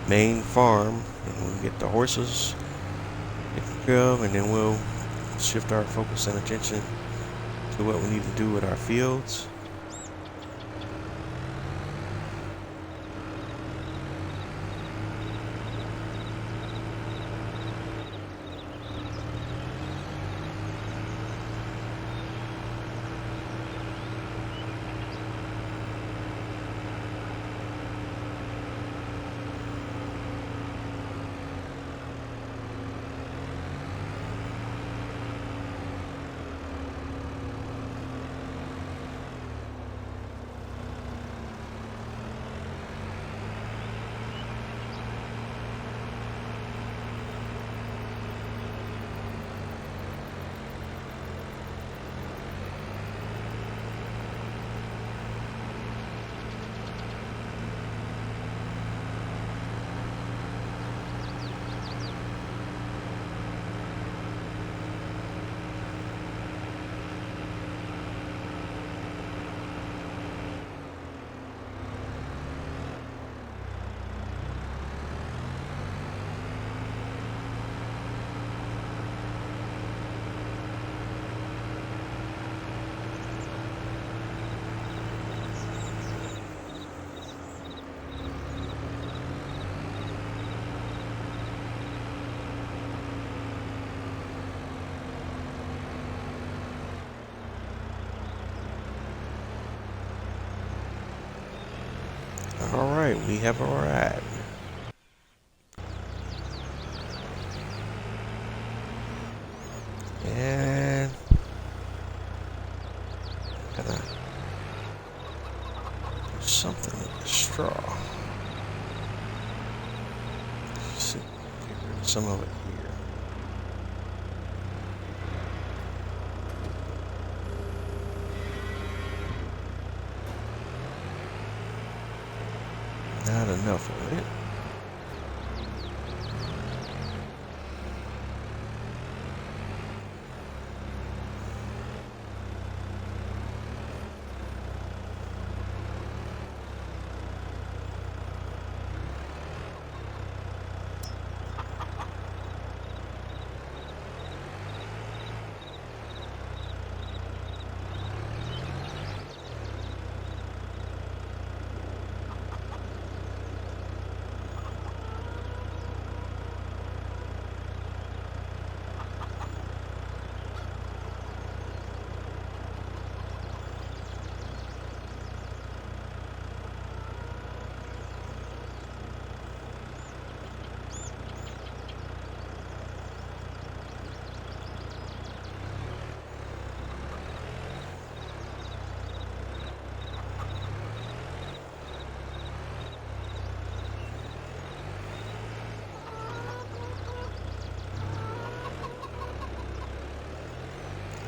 main farm, and we'll get the horses taken care of, and then we'll shift our focus and attention to what we need to do with our fields. Alright, we have arrived. And gotta do something with the straw. See, get rid of some of it here. Not enough of it.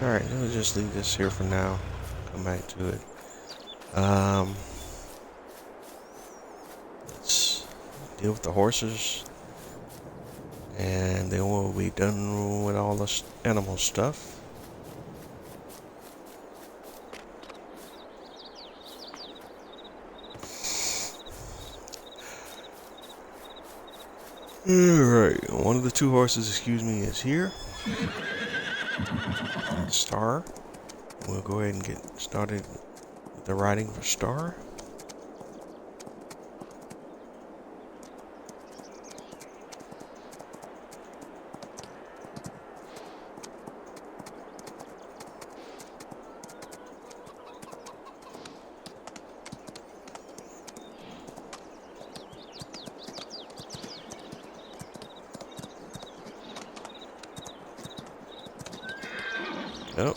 Alright, let's just leave this here for now. Come back to it. Let's deal with the horses. And then we'll be done with all the animal stuff. Alright, one of the two horses, excuse me, is here. Star. We'll go ahead and get started with the riding for Star. Yep.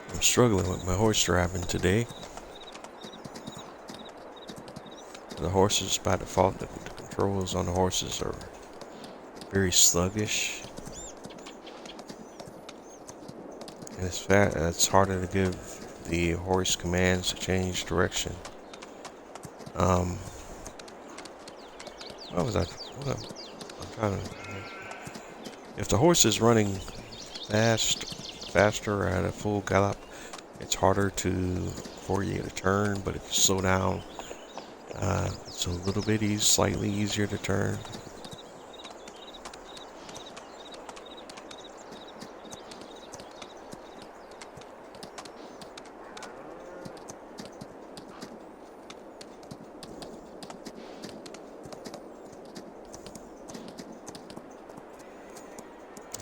I'm struggling with my horse driving today. The horses, by default, the controls on the horses are very sluggish. And it's harder to give the horse commands to change direction. What was I? I'm trying to. If the horse is running faster at a full gallop, it's harder for you to turn. But if you slow down, it's a little bit slightly easier to turn.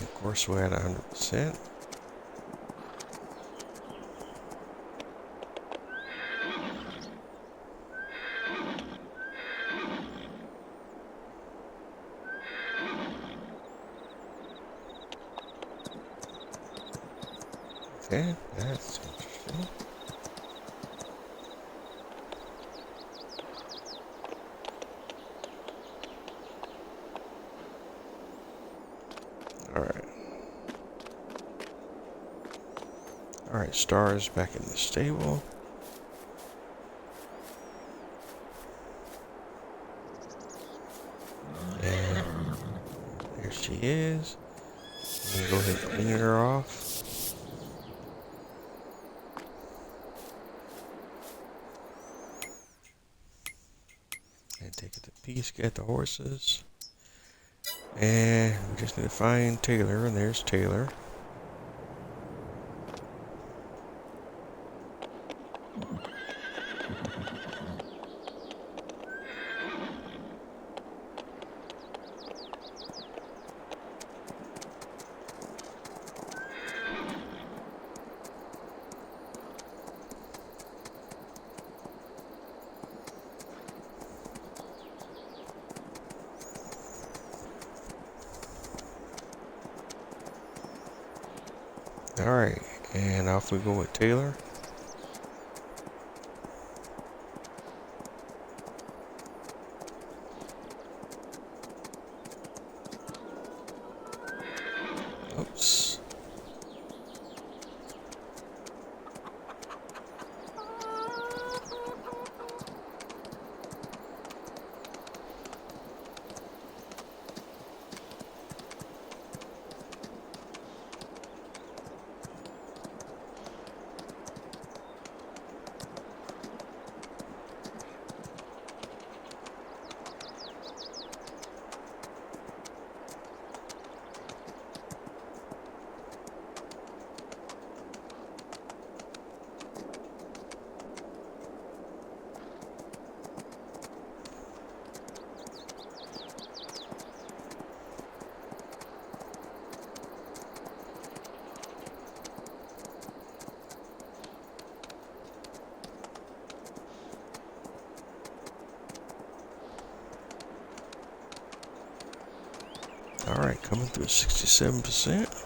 Of course, we're at 100%. Okay, that's interesting. Alright, Star is back in the stable. And there she is. I'm gonna go ahead and clean her off. And take it to peace, get the horses. And we just need to find Taylor, and there's Taylor. Alright, and off we go with Taylor. Oops. All right, coming through 67%.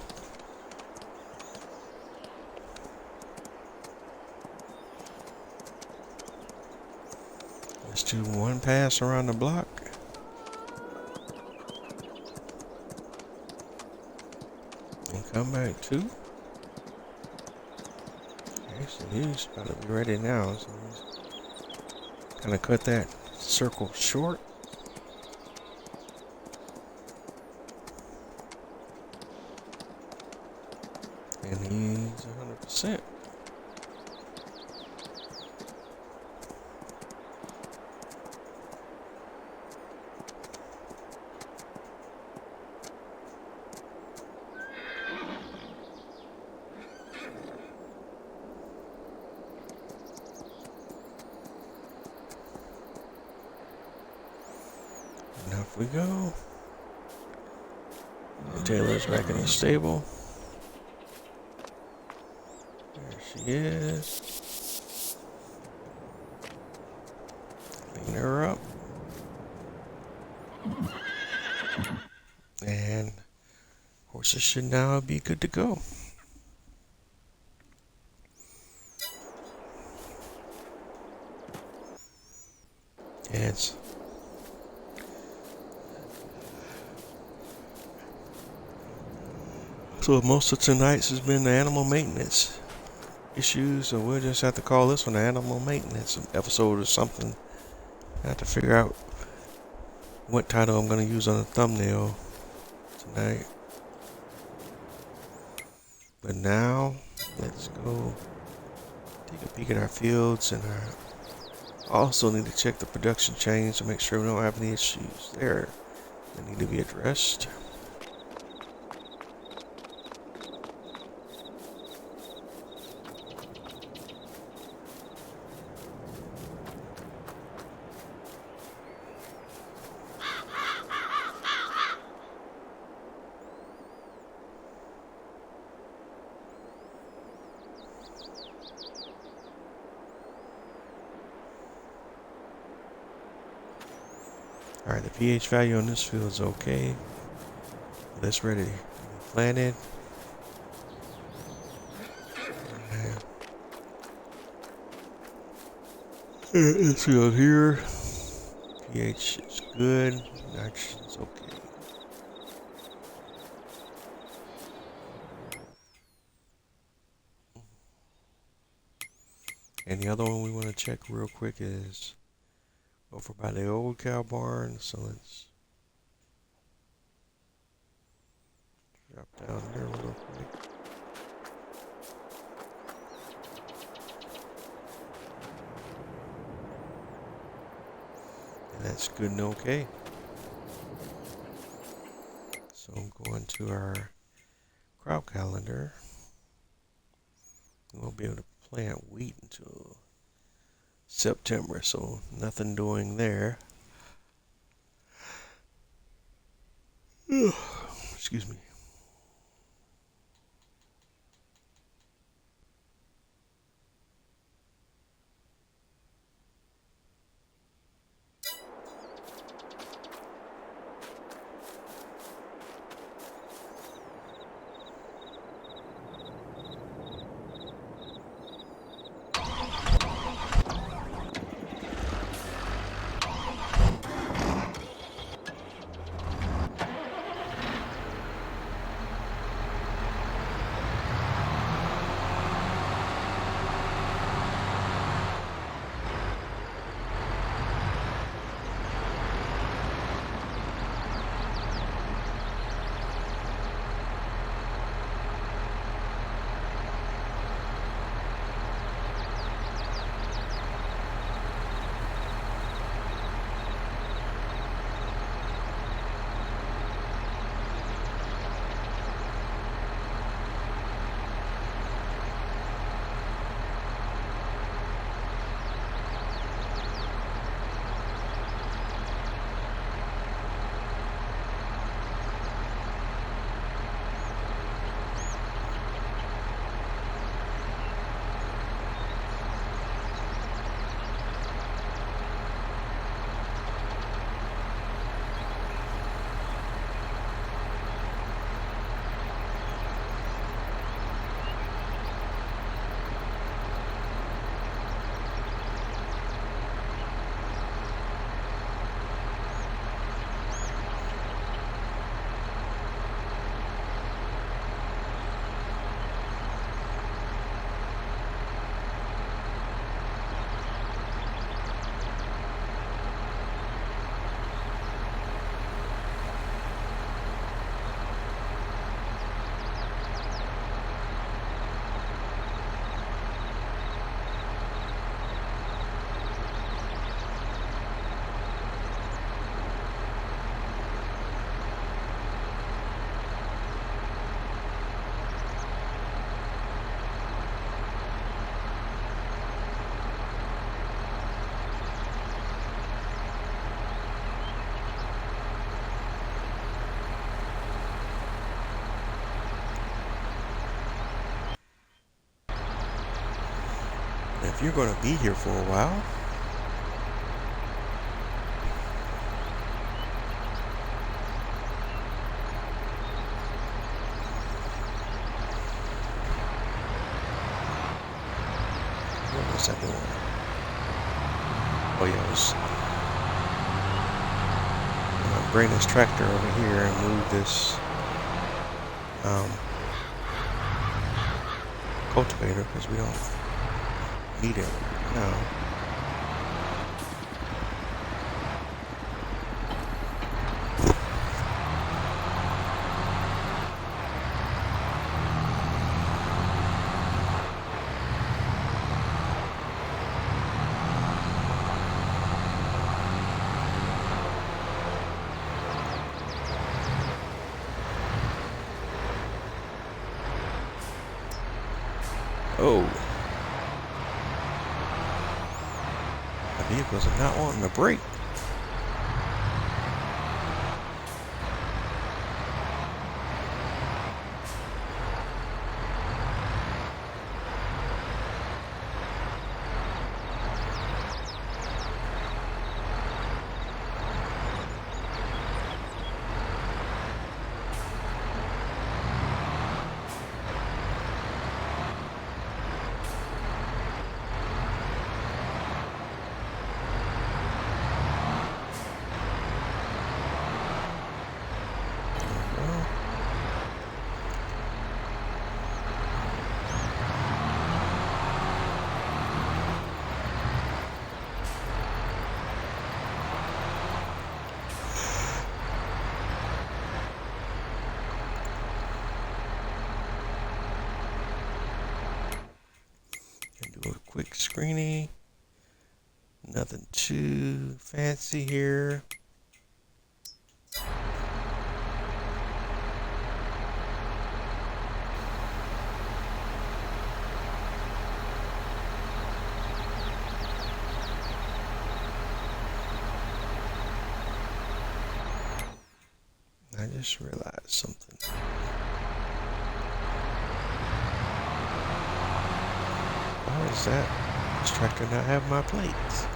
Let's do one pass around the block. And come back two. Okay, so he's about to be ready now. So he's gonna cut that circle short. And he's 100%. And off we go. And Taylor's back in the stable. There she is. Clean her up. And horses should now be good to go. And so most of tonight's has been the animal maintenance issues, so we'll just have to call this one the animal maintenance episode or something. I have to figure out what title I'm going to use on the thumbnail tonight. But now, let's go take a peek at our fields, and I also need to check the production chain to make sure we don't have any issues there that need to be addressed. Alright, the pH value on this field is okay. That's ready to be planted. This field here, pH is good, nitrogen is okay. And the other one we want to check real quick is over by the old cow barn, so let's drop down there real quick. And that's good and okay. So I'm going to our crop calendar. We won't be able to plant wheat until September, so nothing doing there. Excuse me. if you're going to be here for a while, what was I doing? Oh yeah, I was bring this tractor over here and move this cultivator because we don't need it now. Oh, the vehicles are not wanting to brake. Do a quick screening. Nothing too fancy here. I just realized something. Why is that? This tractor not have my plates?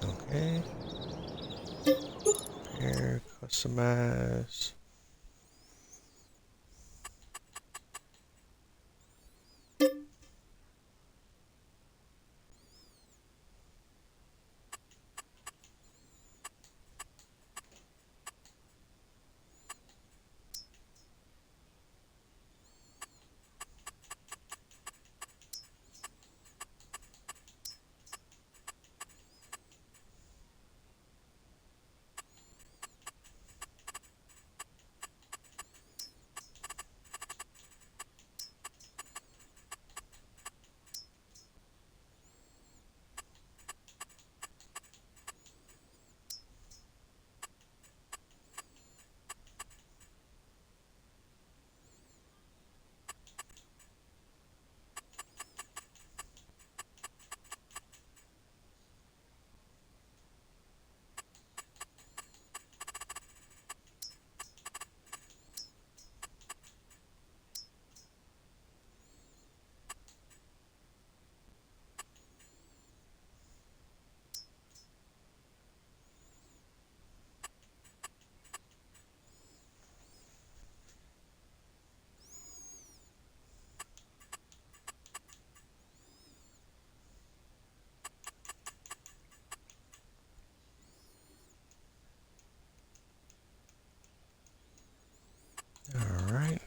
Okay. Prepare, customize. All right.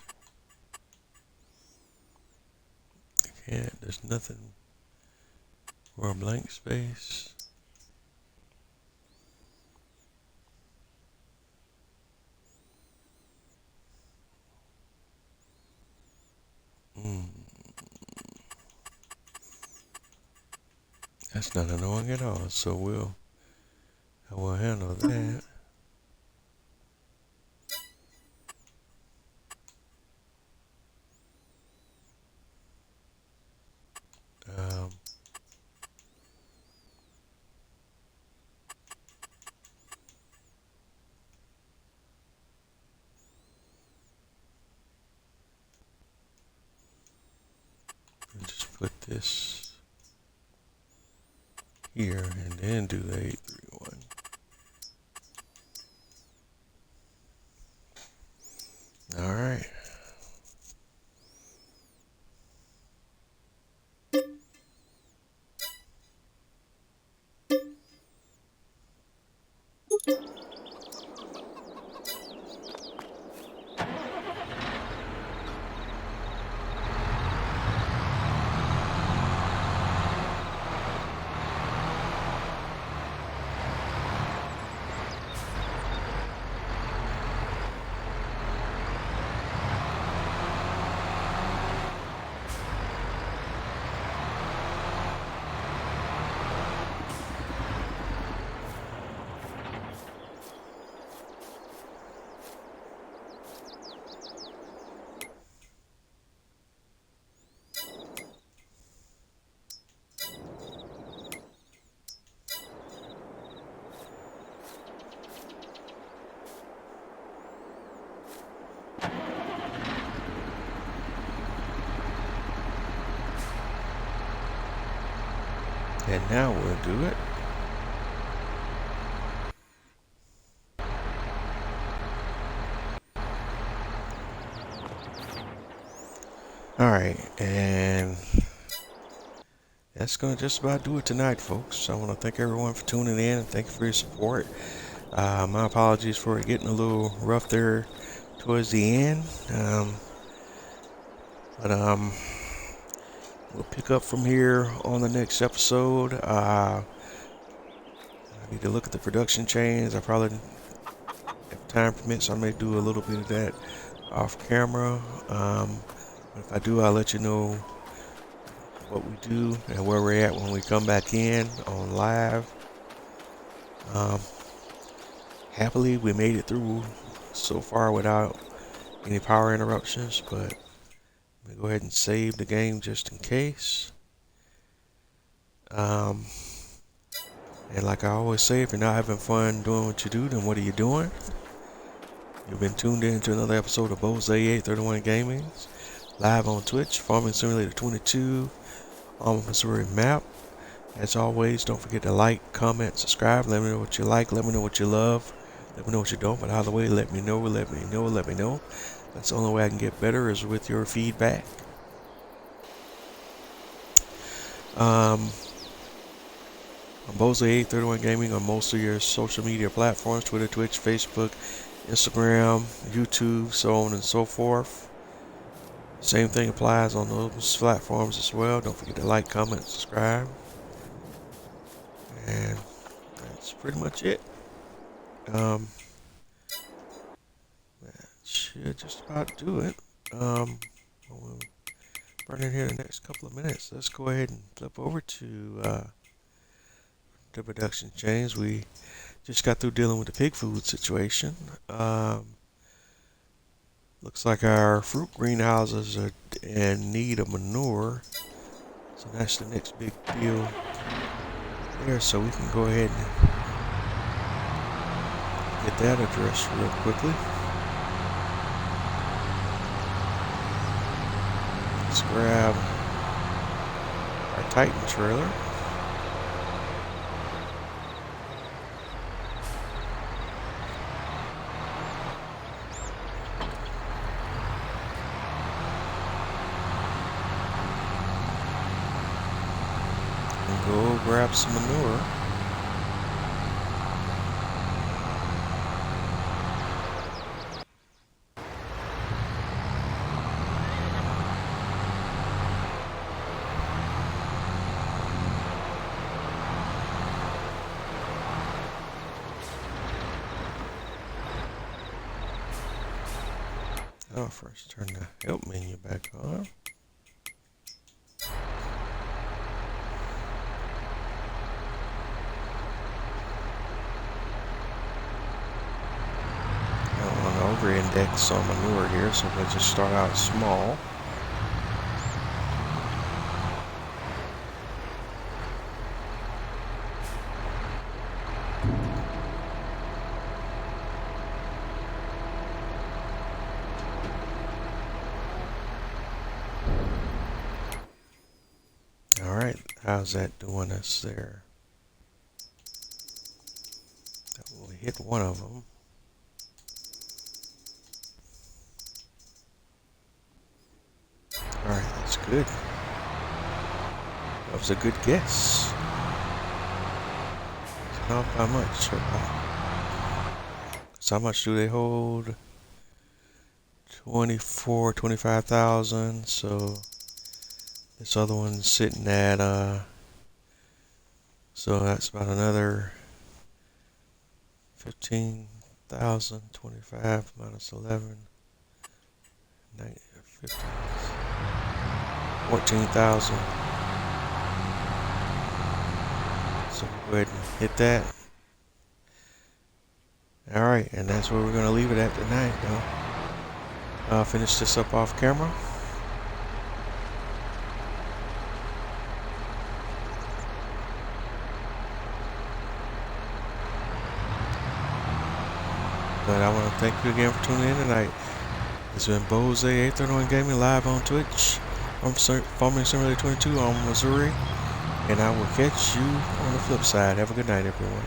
Okay, there's nothing for a blank space. That's not annoying at all, so I will handle that. put this here and then do the 831. All right. And now we'll do it. All right, and that's going to just about do it tonight, folks. I want to thank everyone for tuning in and thank you for your support. My apologies for it getting a little rough there towards the end. But we'll pick up from here on the next episode. I need to look at the production chains. I probably, if time permits, I may do a little bit of that off camera. But if I do, I'll let you know what we do and where we're at when we come back in on live. Happily, we made it through so far without any power interruptions, but let me go ahead and save the game just in case. And like I always say, if you're not having fun doing what you do, then what are you doing? You've been tuned in to another episode of Bose 831 Gaming, live on Twitch, Farming Simulator 22, Alma, Missouri map. As always, don't forget to like, comment, subscribe. Let me know what you like. Let me know what you love. Let me know what you don't. But either way, let me know. That's the only way I can get better is with your feedback. I'm Bose 831 Gaming on most of your social media platforms: Twitter, Twitch, Facebook, Instagram, YouTube, so on and so forth. Same thing applies on those platforms as well. Don't forget to like, comment, subscribe. And that's pretty much it. That should just about do it. We'll burn in here in the next couple of minutes. Let's go ahead and flip over to the production chains. We just got through dealing with the pig food situation. Looks like our fruit greenhouses are in need of manure. So that's the next big deal there. So we can go ahead and get that addressed real quickly. Let's grab our Titan trailer. Go grab some manure. Oh, first turn the help menu back on. Over-index on manure here, so we'll just start out small. How's that doing us there? We hit one of them. Alright, that's good. That was a good guess. So how much? So how much do they hold? 25,000. So this other one's sitting at so that's about another 15,000. 25 minus 11. 15, 14,000. So go ahead and hit that. Alright, and that's where we're going to leave it at tonight, though. I'll finish this up off camera. But I want to thank you again for tuning in tonight. It's been Bose 831 Gaming live on Twitch. I'm Farming Simulator 22 on Missouri. And I will catch you on the flip side. Have a good night, everyone.